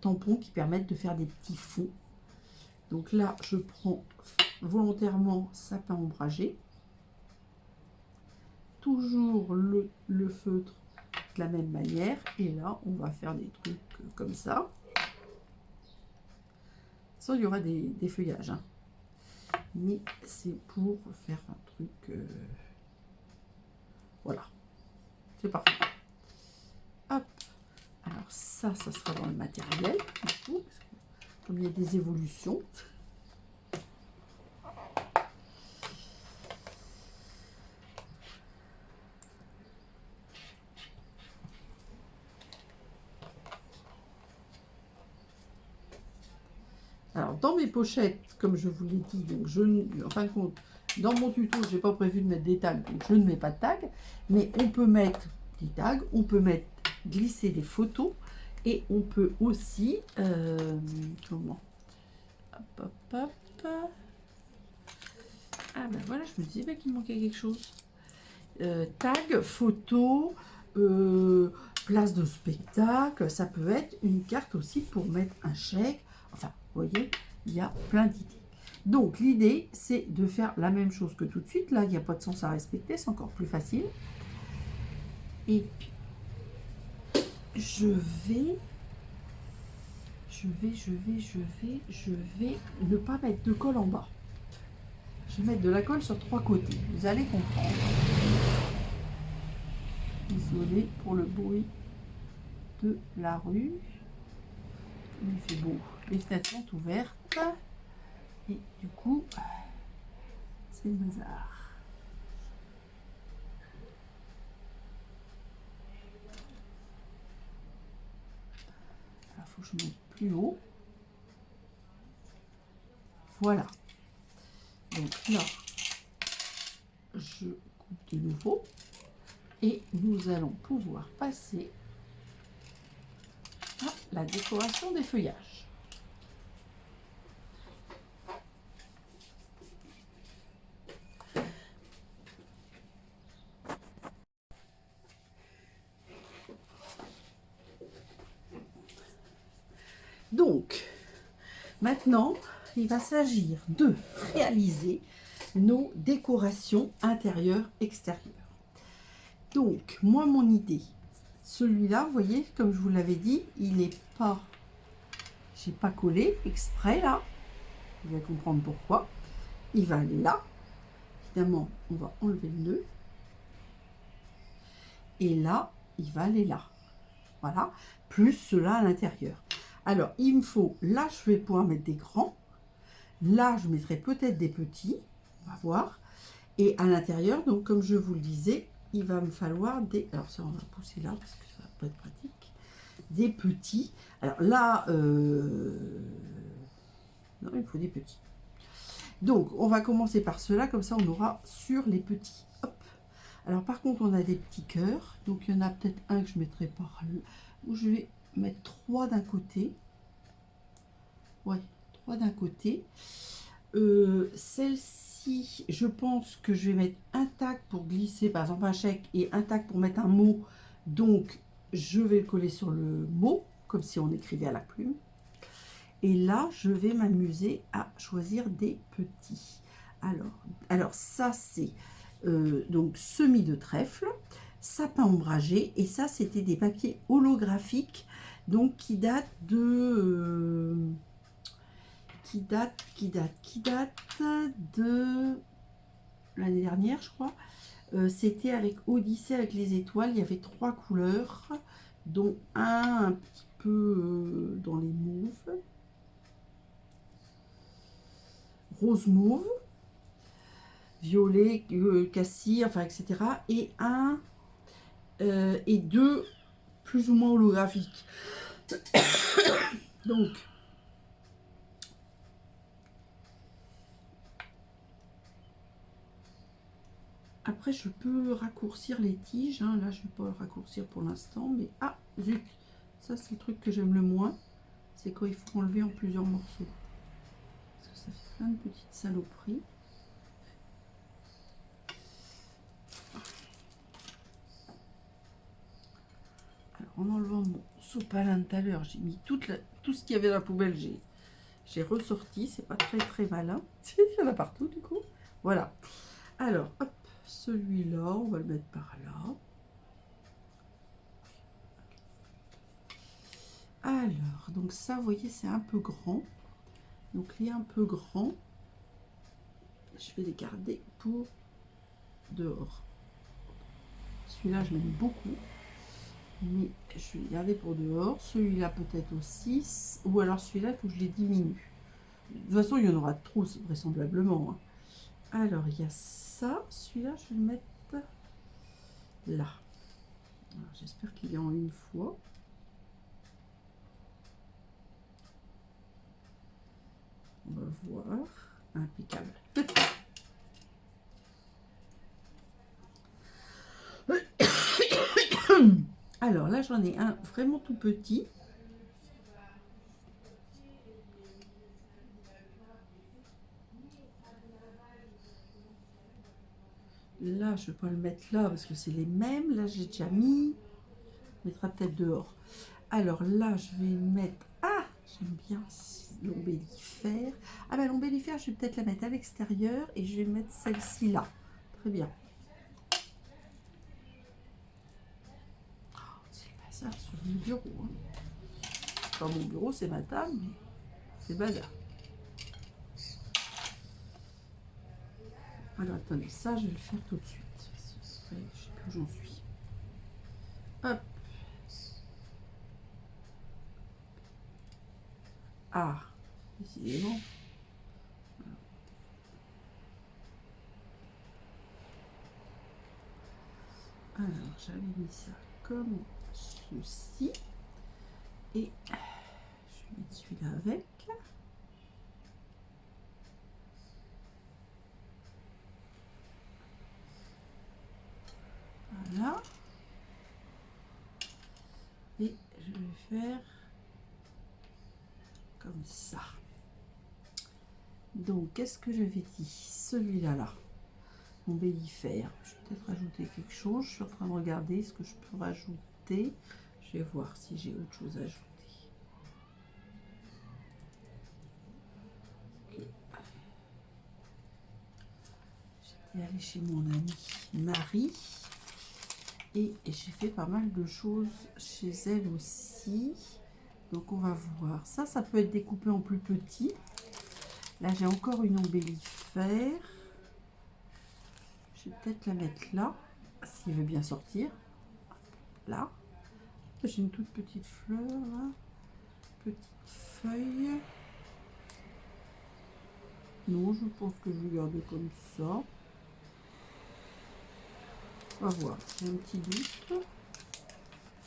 tampons qui permettent de faire des petits fonds. Donc là, je prends volontairement sapin ombragé. Toujours le feutre de la même manière. Et là, on va faire des trucs comme ça. Ça, il y aura des feuillages. Hein. Mais c'est pour faire un truc... voilà. C'est parfait. Hop. Alors ça sera dans le matériel. Du coup, parce que, comme il y a des évolutions... Alors, dans mes pochettes, comme je vous l'ai dit, donc en fin de compte, dans mon tuto, je n'ai pas prévu de mettre des tags, donc je ne mets pas de tags. Mais on peut mettre des tags, on peut glisser des photos, et on peut aussi, comment, hop, hop, hop. Ah ben voilà, je me disais qu'il manquait quelque chose. Tag, photo, place de spectacle, ça peut être une carte aussi pour mettre un chèque. Enfin, vous voyez, il y a plein d'idées. Donc, l'idée, c'est de faire la même chose que tout de suite. Là, il n'y a pas de sens à respecter, c'est encore plus facile. Et je vais ne pas mettre de colle en bas. Je vais mettre de la colle sur 3 côtés. Vous allez comprendre. Désolée pour le bruit de la rue. Il fait beau. Les fenêtres sont ouvertes. Et du coup, c'est le bazar. Il faut que je mette plus haut. Voilà. Donc là, je coupe de nouveau. Et nous allons pouvoir passer à la décoration des feuillages. Donc, maintenant, il va s'agir de réaliser nos décorations intérieures-extérieures. Donc, moi, mon idée, celui-là, vous voyez, comme je vous l'avais dit, il n'est pas... J'ai pas collé exprès, là. Vous allez comprendre pourquoi. Il va aller là. Évidemment, on va enlever le nœud. Et là, il va aller là. Voilà. Plus cela à l'intérieur. Alors, il me faut... Là, je vais pouvoir mettre des grands. Là, je mettrai peut-être des petits. On va voir. Et à l'intérieur, donc, comme je vous le disais, il va me falloir des... Alors ça, on va pousser là, parce que ça va pas être pratique. Des petits. Alors là... Non, il faut des petits. Donc, on va commencer par cela, comme ça, on aura sur les petits. Hop. Alors, par contre, on a des petits cœurs. Donc, il y en a peut-être un que je mettrai par là. Où je vais mettre 3 d'un côté. Ouais, 3 d'un côté. Celle-ci, je pense que je vais mettre un tag pour glisser, par exemple, un chèque et un tag pour mettre un mot. Donc, je vais le coller sur le mot, comme si on écrivait à la plume. Et là, je vais m'amuser à choisir des petits. Alors ça, c'est donc semis de trèfle, sapin ombragé. Et ça, c'était des papiers holographiques, donc qui datent de... qui date de l'année dernière, je crois. C'était avec Odyssée avec les étoiles. Il y avait 3 couleurs, dont un petit peu dans les mauves. Rose mauve, violet, cassis, enfin, etc. Et et 2 plus ou moins holographiques. Donc, après, je peux raccourcir les tiges. Hein. Là, je ne vais pas le raccourcir pour l'instant. Mais, ah, zut, ça, c'est le truc que j'aime le moins. C'est quand il faut enlever en plusieurs morceaux. Parce que ça fait plein de petites saloperies. en enlevant mon sopalin de tout à l'heure, j'ai mis tout ce qu'il y avait dans la poubelle, j'ai ressorti. C'est pas très malin. Il y en a partout du coup. Voilà. Alors, hop, celui-là, on va le mettre par là. Alors, donc ça, vous voyez, c'est un peu grand. Donc, il est un peu grand. Je vais les garder pour dehors. Celui-là, je l'aime beaucoup. Mais je vais les garder pour dehors. Celui-là, peut-être aussi. Ou alors celui-là, il faut que je les diminue. De toute façon, il y en aura trop, vraisemblablement. Hein. Alors, il y a ça. Celui-là, je vais le mettre là. J'espère qu'il y en a une fois. On va voir. Impeccable. Alors là, j'en ai un vraiment tout petit. Là, je ne vais pas le mettre là parce que c'est les mêmes. Là, j'ai déjà mis. On mettra peut-être dehors. Alors là, je vais mettre... Ah, j'aime bien l'ombellifère. Ah ben l'ombellifère, je vais peut-être la mettre à l'extérieur et je vais mettre celle-ci là. Très bien. Oh, c'est le bazar sur mon bureau. Hein. Enfin, mon bureau, c'est ma table, mais c'est bazar. Alors attendez, ça, je vais le faire tout de suite. Je ne sais plus où j'en suis. Hop. Ah, décidément. Alors, j'avais mis ça comme ceci. Et je vais mettre celui-là avec. Voilà. Et je vais faire comme ça. Donc, qu'est-ce que j'avais dit? Celui-là, là. Ombellifère. Je vais peut-être rajouter quelque chose. Je suis en train de regarder ce que je peux rajouter. Je vais voir si j'ai autre chose à ajouter. Okay. J'étais allée chez mon amie Marie. Et j'ai fait pas mal de choses chez elle aussi. Donc on va voir. Ça peut être découpé en plus petit. Là, j'ai encore une ombellifère. Je vais peut-être la mettre là, s'il veut bien sortir. Là. J'ai une toute petite fleur, là. Petite feuille. Non, je pense que je vais garder comme ça. On va voir. J'ai un petit doute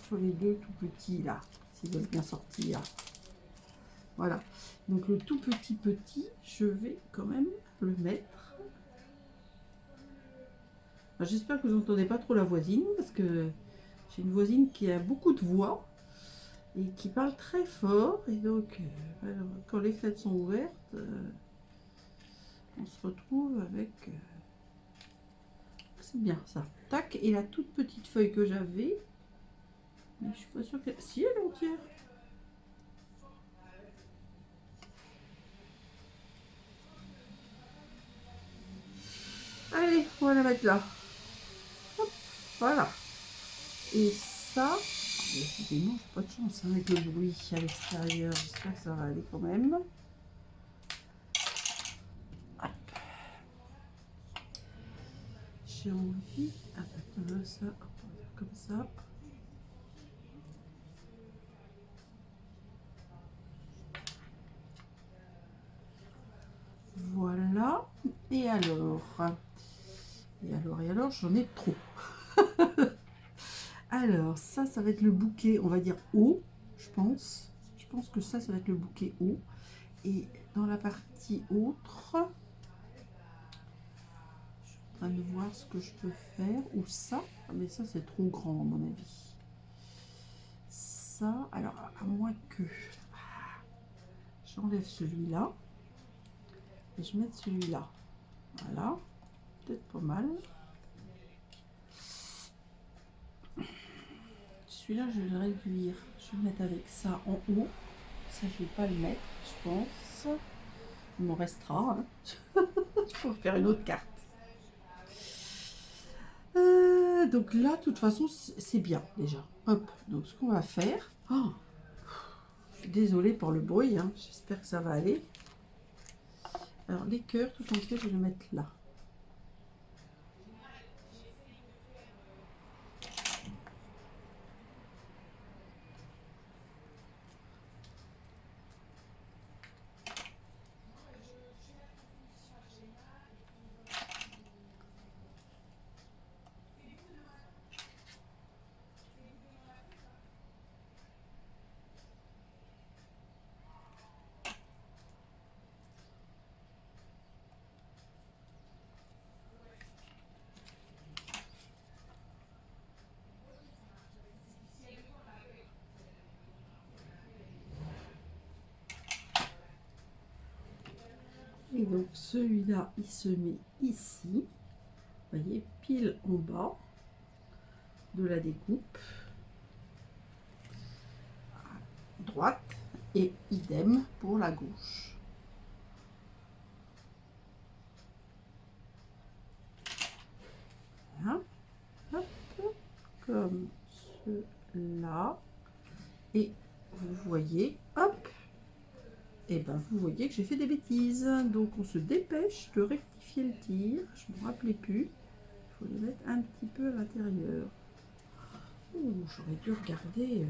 sur les deux tout petits, là. S'ils veulent bien sortir. Voilà. Donc, le tout petit, je vais quand même le mettre. J'espère que vous n'entendez pas trop la voisine, parce que j'ai une voisine qui a beaucoup de voix et qui parle très fort. Et donc, alors, quand les fenêtres sont ouvertes, on se retrouve avec... c'est bien ça. Tac, et la toute petite feuille que j'avais, mais je suis pas sûre que... Si, elle est entière. Allez, on va la mettre là. Hop, voilà. Et ça, évidemment, j'ai pas de chance hein, avec le bruit à l'extérieur. J'espère que ça va aller quand même. Hop. J'ai envie. Attends, ça, hop, comme ça. Voilà. Et alors, j'en ai trop. Alors, ça va être le bouquet, on va dire haut, je pense. Je pense que ça va être le bouquet haut. Et dans la partie autre, je suis en train de voir ce que je peux faire. Ou ça, mais ça c'est trop grand à mon avis. Ça, alors à moins que j'enlève celui-là et je mette celui-là. Voilà, peut-être pas mal. celui-là, je vais le réduire. Je vais le mettre avec ça en haut. Ça, je vais pas le mettre, je pense. Il m'en restera. Hein. Pour faire une autre carte. Donc là, de toute façon, c'est bien déjà. Hop, donc ce qu'on va faire... Oh, je suis désolée pour le bruit, hein. J'espère que ça va aller. Alors les cœurs tout entiers, je vais les mettre là. Et donc celui-là, il se met ici. Vous voyez, pile en bas de la découpe. À droite. Et idem pour la gauche. Voilà. Hop, comme cela. Et vous voyez, hop, et ben vous voyez que j'ai fait des bêtises. Donc on se dépêche de rectifier le tir. Je ne me rappelais plus. Il faut les mettre un petit peu à l'intérieur. J'aurais dû regarder.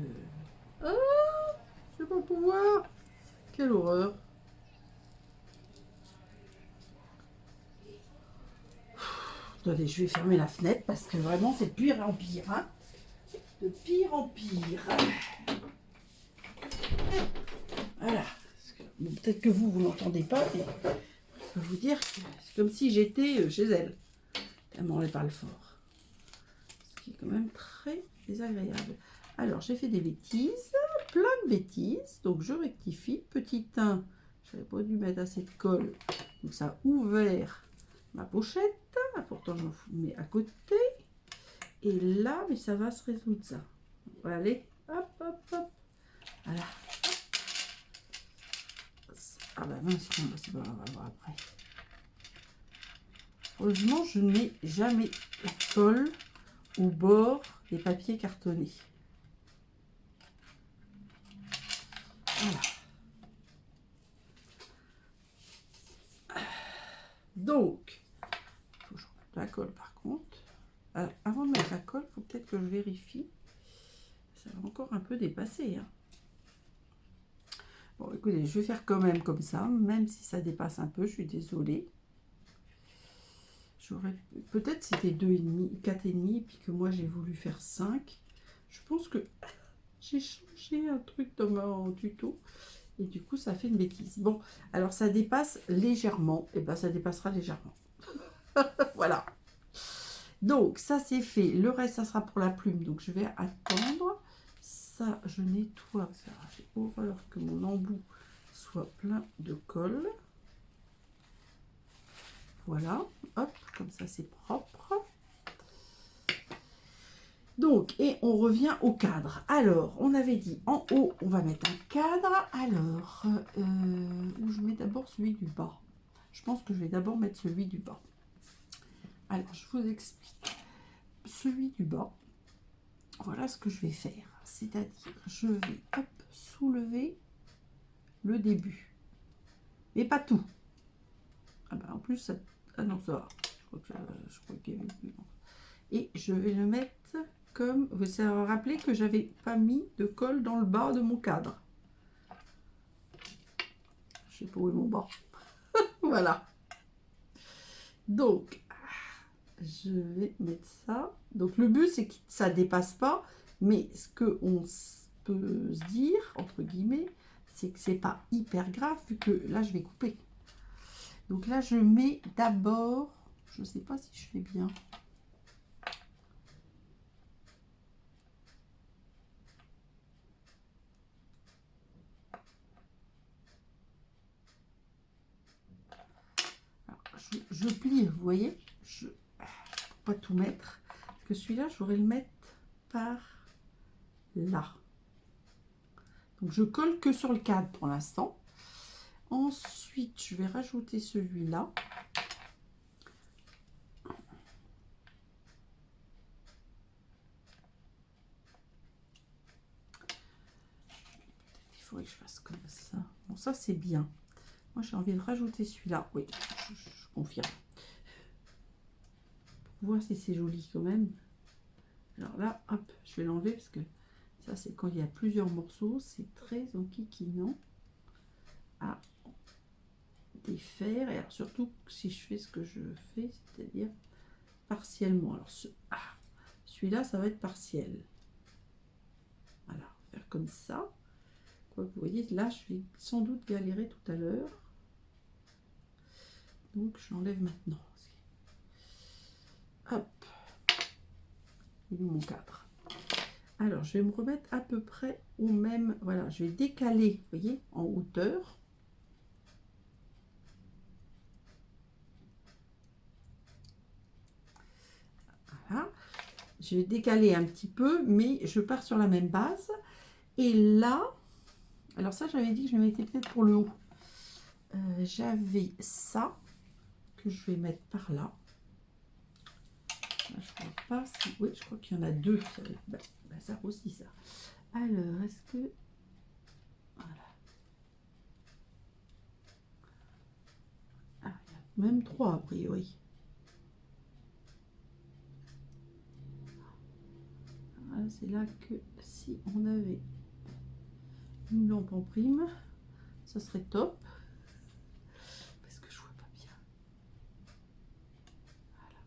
Ah, je vais pas pouvoir. Quelle horreur. Attendez, je vais fermer la fenêtre parce que vraiment c'est de pire en pire. Hein, de pire en pire. Voilà. Bon, peut-être que vous n'entendez pas, mais je peux vous dire que c'est comme si j'étais chez elle. Tellement elle parle fort. Ce qui est quand même très désagréable. Alors, j'ai fait des bêtises, plein de bêtises. Donc, je rectifie. Petit 1, j'avais pas dû mettre assez de colle. Donc, ça a ouvert ma pochette. Pourtant, j'en mets à côté. Et là, mais ça va se résoudre, ça. On va aller. Hop, hop, hop. Voilà. Ah bah mince, c'est pas grave, on va voir après. Heureusement, je ne mets jamais la colle au bord des papiers cartonnés. Voilà. Donc, il faut que je remette la colle par contre. Alors, avant de mettre la colle, il faut peut-être que je vérifie. Ça va encore un peu dépasser. Hein. Bon, écoutez, je vais faire quand même comme ça, même si ça dépasse un peu, je suis désolée. J'aurais peut-être c'était 2,5, 4,5, puis que moi j'ai voulu faire 5. Je pense que j'ai changé un truc dans mon tuto et du coup ça fait une bêtise. Bon, alors ça dépasse légèrement, et ben ça dépassera légèrement. Voilà. Donc ça c'est fait. Le reste ça sera pour la plume. Donc je vais attendre. Ça je nettoie. J'ai horreur que mon embout soit plein de colle. Voilà, hop, comme ça c'est propre. Donc, et on revient au cadre. Alors, on avait dit en haut, on va mettre un cadre. Alors, où je mets d'abord celui du bas. Je pense que je vais d'abord mettre celui du bas. Alors, je vous explique. Celui du bas, voilà ce que je vais faire. C'est-à-dire, je vais hop, soulever le début. Mais pas tout. Ah bah, en plus, ça... Ah non, ça va. Je crois qu'il y avait plus. Et je vais le mettre comme... Vous vous rappelez que j'avais pas mis de colle dans le bas de mon cadre. Je sais pas où est mon bas. Voilà. Donc, je vais mettre ça. Donc, le but, c'est que ça dépasse pas. Mais ce qu'on peut se dire, entre guillemets, c'est que c'est pas hyper grave vu que là, je vais couper. Donc là, je mets d'abord... Je sais pas si je fais bien. Je plie, vous voyez, pour pas tout mettre, parce que celui-là, je voudrais le mettre par là. Donc je colle que sur le cadre pour l'instant. Ensuite, je vais rajouter celui-là. Il faudrait que je fasse comme ça. Bon, ça c'est bien. Moi j'ai envie de rajouter celui-là. Oui, je confirme. Pour voir si c'est joli quand même. Alors là, hop, je vais l'enlever parce que ça c'est quand il y a plusieurs morceaux. C'est très enquiquinant à défaire. Et alors surtout si je fais ce que je fais, c'est-à-dire partiellement. Alors celui-là, ça va être partiel. Voilà, faire comme ça. Vous voyez, là, je vais sans doute galérer tout à l'heure. Donc, je l'enlève maintenant. Hop. Il est où mon cadre? Alors, je vais me remettre à peu près au même... Voilà, je vais décaler, vous voyez, en hauteur. Voilà. Je vais décaler un petit peu, mais je pars sur la même base. Et là... Alors ça, j'avais dit que je le mettais peut-être pour le haut. J'avais ça que je vais mettre par là. Là, je crois pas si... Oui, je crois qu'il y en a deux. Ça aussi, ça. Alors, est-ce que... Voilà. Ah, il y a même trois, a priori. Voilà, c'est là que si on avait une lampe en prime, ça serait top. Parce que je vois pas bien. Voilà.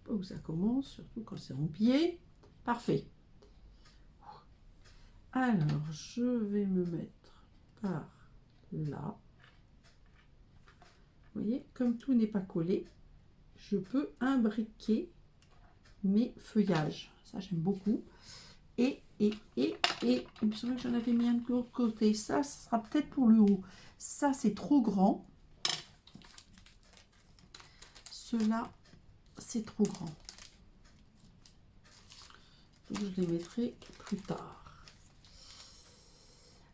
Pas où ça commence, surtout quand c'est en pied. Parfait. Alors, je vais me mettre par là. Vous voyez, comme tout n'est pas collé, je peux imbriquer mes feuillages. Ça, j'aime beaucoup. Et il me semble que j'en avais mis un de l'autre côté. Ça sera peut-être pour le haut. Ça, c'est trop grand. Ceux-là, c'est trop grand. Donc, je les mettrai plus tard.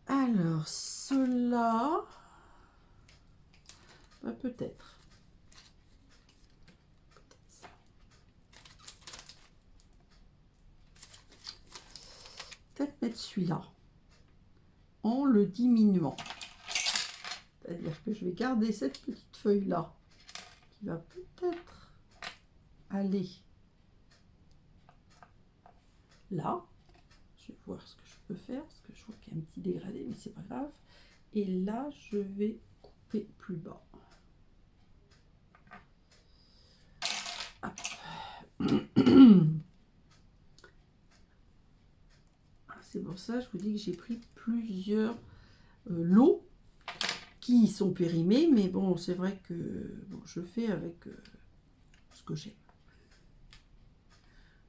Alors, ceux-là, bah, peut-être. Peut-être mettre celui-là en le diminuant. C'est-à-dire que je vais garder cette petite feuille-là qui va peut-être aller là. Je vais voir ce que je peux faire parce que je vois qu'il y a un petit dégradé, mais c'est pas grave. Et là, je vais couper plus bas. C'est pour ça que je vous dis que j'ai pris plusieurs lots qui sont périmés, mais bon, c'est vrai que bon, je fais avec ce que j'ai.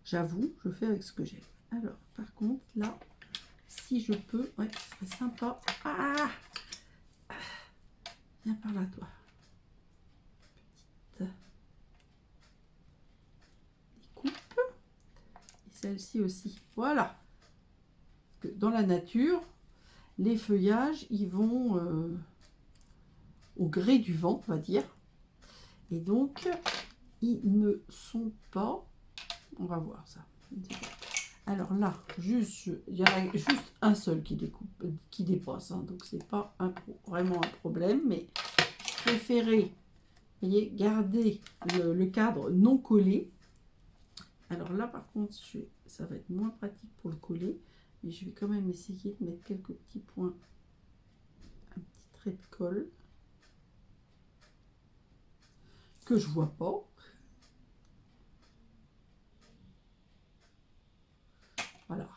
J'avoue, je fais avec ce que j'ai. Alors, par contre, là, si je peux, ouais, ce serait sympa. Ah, viens par là, toi. Petite découpe. Et celle-ci aussi. Voilà. Que dans la nature, les feuillages, ils vont au gré du vent, on va dire. Et donc, ils ne sont pas... On va voir ça. Alors là, il y en a juste un seul qui découpe, qui dépasse. Hein, donc, c'est pas vraiment un problème. Mais je préférais, voyez, garder le cadre non collé. Alors là, par contre, ça va être moins pratique pour le coller. Mais je vais quand même essayer de mettre quelques petits points, un petit trait de colle que je vois pas. Voilà.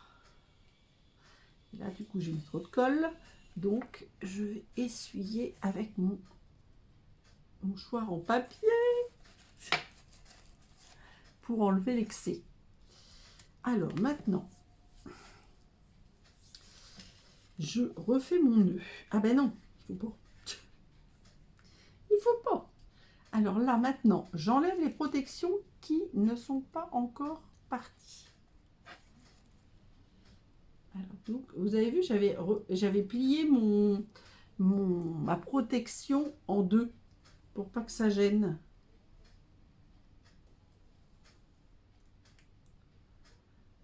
Et là, du coup, j'ai mis trop de colle. Donc, je vais essuyer avec mon mouchoir en papier pour enlever l'excès. Alors, maintenant, je refais mon nœud. Ah ben non, il faut pas. Il faut pas. Alors là, maintenant, j'enlève les protections qui ne sont pas encore parties. Alors, donc, vous avez vu, j'avais plié ma protection en deux pour pas que ça gêne.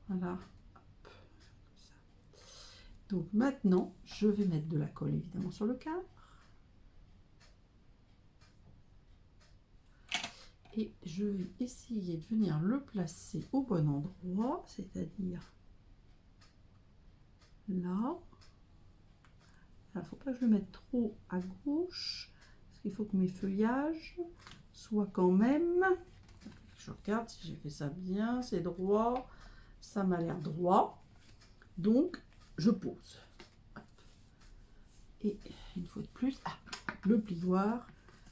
Voilà. Donc maintenant, je vais mettre de la colle évidemment sur le cadre. Et je vais essayer de venir le placer au bon endroit, c'est-à-dire là. Il ne faut pas que je le mette trop à gauche, parce qu'il faut que mes feuillages soient quand même... Je regarde si j'ai fait ça bien, c'est droit, ça m'a l'air droit. Donc, je pose. Et une fois de plus, le plioir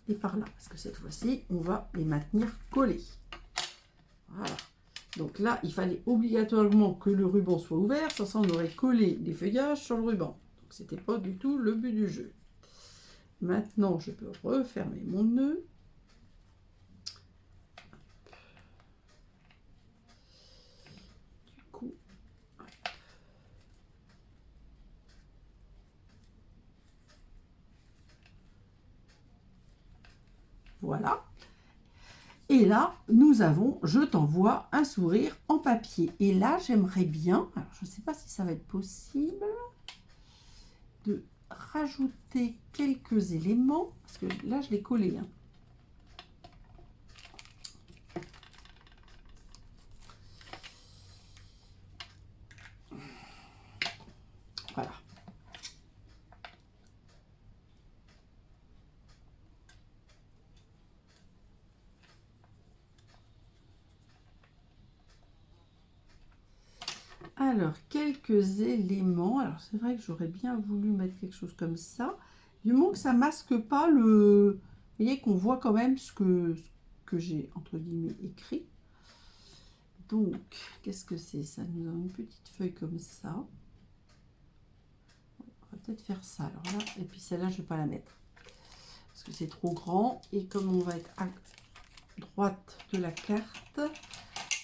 est par là, parce que cette fois-ci, on va les maintenir collés. Voilà. Donc là, il fallait obligatoirement que le ruban soit ouvert, sans ça on aurait collé les feuillages sur le ruban. Donc c'était pas du tout le but du jeu. Maintenant, je peux refermer mon nœud. Du coup, voilà. Et là, nous avons, je t'envoie un sourire en papier. Et là, j'aimerais bien, alors je ne sais pas si ça va être possible, de rajouter quelques éléments, parce que là, je l'ai collé. Hein. Voilà. Alors, quelques éléments. Alors, c'est vrai que j'aurais bien voulu mettre quelque chose comme ça. Du moment que ça masque pas le... Vous voyez qu'on voit quand même ce que j'ai, entre guillemets, écrit. Donc, qu'est-ce que c'est ça? Nous avons une petite feuille comme ça. On va peut-être faire ça. Alors là, et puis celle-là, je ne vais pas la mettre. Parce que c'est trop grand. Et comme on va être à droite de la carte,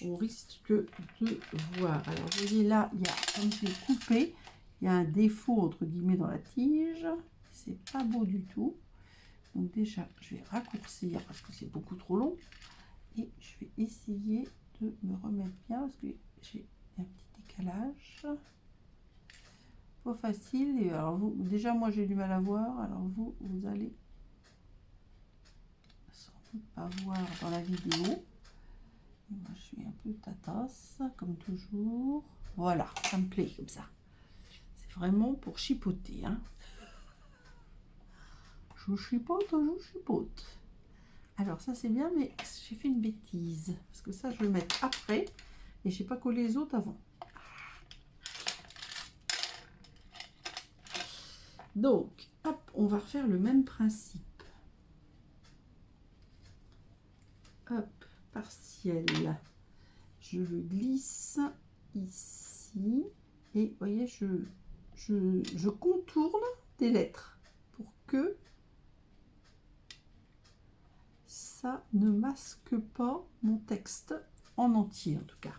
on risque de voir. Alors, vous voyez là, il y a, comme j'ai coupé, il y a un défaut, entre guillemets, dans la tige. C'est pas beau du tout. Donc déjà, je vais raccourcir parce que c'est beaucoup trop long. Et je vais essayer de me remettre bien parce que j'ai un petit décalage. Pas facile. Et alors vous, déjà moi j'ai du mal à voir. Alors vous allez sans doute pas voir dans la vidéo. Et moi je suis un peu tatasse comme toujours. Voilà, ça me plaît comme ça. C'est vraiment pour chipoter. Hein. Je chipote, je chipote. Alors ça c'est bien, mais j'ai fait une bêtise. Parce que ça je vais le mettre après. Et je n'ai pas collé les autres avant. Donc, hop, on va refaire le même principe. Hop, partiel. Je le glisse ici. Et vous voyez, je contourne des lettres pour que ça ne masque pas mon texte en entier, en tout cas.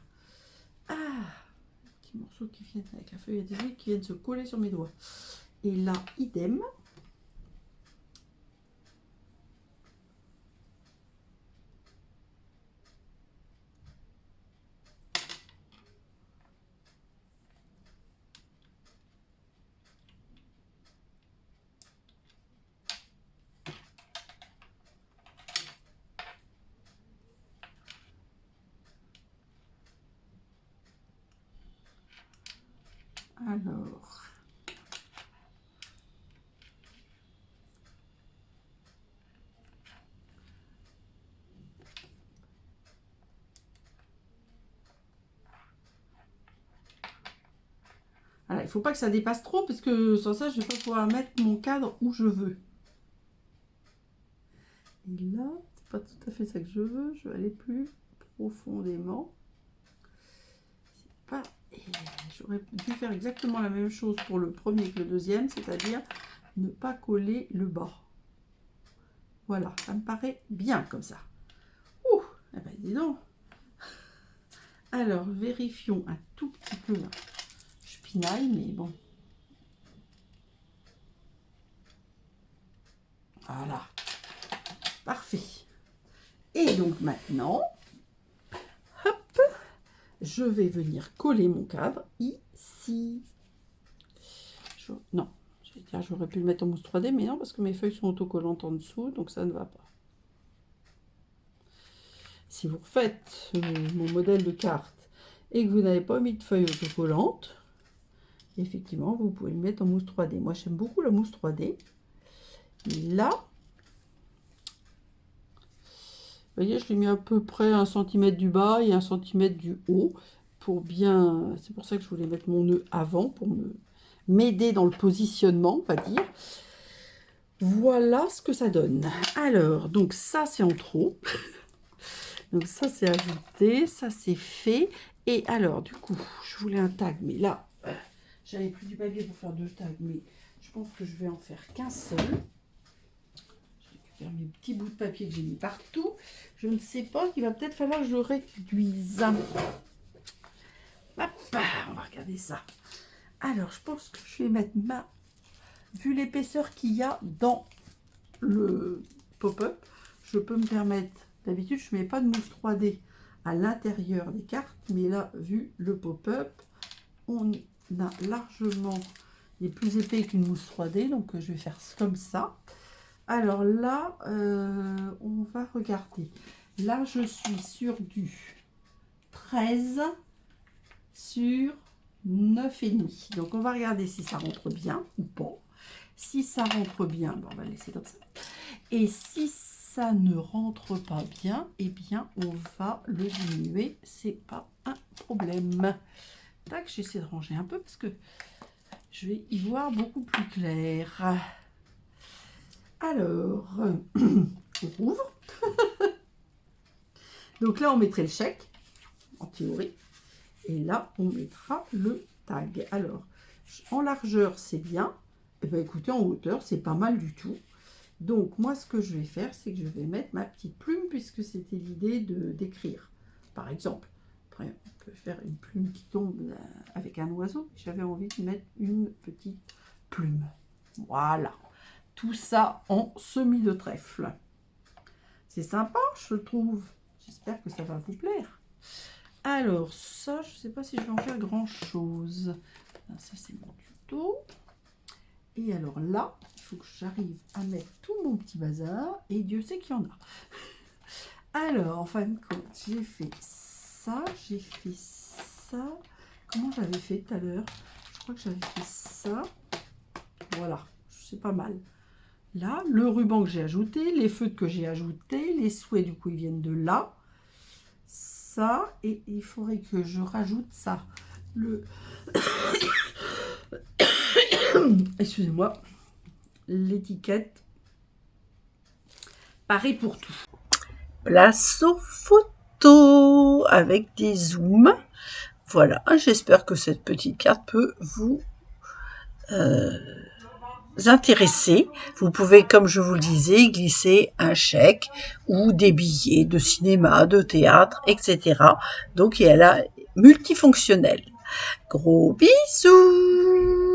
Ah, petits morceaux qui viennent avec la feuille adhésive qui viennent se coller sur mes doigts. Et là, idem. Alors, voilà, il ne faut pas que ça dépasse trop parce que sans ça, je ne vais pas pouvoir mettre mon cadre où je veux. Et là, c'est pas tout à fait ça que je veux. Je vais aller plus profondément. C'est pas... J'aurais dû faire exactement la même chose pour le premier que le deuxième, c'est-à-dire ne pas coller le bas. Voilà, ça me paraît bien comme ça. Ouh, eh ben dis donc. Alors, vérifions un tout petit peu là. Je pinaille, mais bon. Voilà. Parfait. Et donc maintenant, hop, je vais venir coller mon cadre ici. Non, j'aurais pu le mettre en mousse 3D, mais non, parce que mes feuilles sont autocollantes en dessous, donc ça ne va pas. Si vous refaites mon modèle de carte et que vous n'avez pas mis de feuilles autocollantes, effectivement, vous pouvez le mettre en mousse 3D. Moi, j'aime beaucoup la mousse 3D. Et là, vous voyez, je l'ai mis à peu près 1 cm du bas et 1 cm du haut pour bien... C'est pour ça que je voulais mettre mon nœud avant pour m'aider dans le positionnement, on va dire. Voilà ce que ça donne. Alors, donc ça, c'est en trop. Donc ça, c'est ajouté, ça, c'est fait. Et alors, du coup, je voulais un tag, mais là, j'avais pris du papier pour faire 2 tags, mais je pense que je vais en faire qu'un seul. Mes petits bouts de papier que j'ai mis partout. Je ne sais pas, il va peut-être falloir que je le réduise. Hop, on va regarder ça. Alors, je pense que je vais mettre vu l'épaisseur qu'il y a dans le pop-up, je peux me permettre, d'habitude je ne mets pas de mousse 3D à l'intérieur des cartes, mais là, vu le pop-up, on a largement, il est plus épais qu'une mousse 3D, donc je vais faire comme ça. Alors là, on va regarder. Là, je suis sur du 13 sur 9,5. Donc, on va regarder si ça rentre bien ou pas. Si ça rentre bien, bon, on va le laisser comme ça. Et si ça ne rentre pas bien, eh bien, on va le diminuer. C'est pas un problème. Tac, j'essaie de ranger un peu parce que je vais y voir beaucoup plus clair. Alors, on rouvre. Donc là, on mettrait le chèque, en théorie. Et là, on mettra le tag. Alors, en largeur, c'est bien. Et bien, écoutez, en hauteur, c'est pas mal du tout. Donc, moi, ce que je vais faire, c'est que je vais mettre ma petite plume, puisque c'était l'idée d'écrire. Par exemple, après, on peut faire une plume qui tombe avec un oiseau. J'avais envie de mettre une petite plume. Voilà. Tout ça en semis de trèfle. C'est sympa, je trouve. J'espère que ça va vous plaire. Alors, ça, je ne sais pas si je vais en faire grand-chose. Ça, c'est mon tuto. Et alors là, il faut que j'arrive à mettre tout mon petit bazar. Et Dieu sait qu'il y en a. Alors, en fin de compte, j'ai fait ça. J'ai fait ça. Comment j'avais fait tout à l'heure? Je crois que j'avais fait ça. Voilà, c'est pas mal. Là, le ruban que j'ai ajouté, les feutres que j'ai ajoutés, les souhaits, du coup, ils viennent de là. Ça, et il faudrait que je rajoute ça. Excusez-moi. L'étiquette. Pareil pour tout. Place aux photos avec des zooms. Voilà, j'espère que cette petite carte peut vous intéresser. Vous pouvez, comme je vous le disais, glisser un chèque ou des billets de cinéma, de théâtre, etc. Donc, elle est multifonctionnelle. Gros bisous!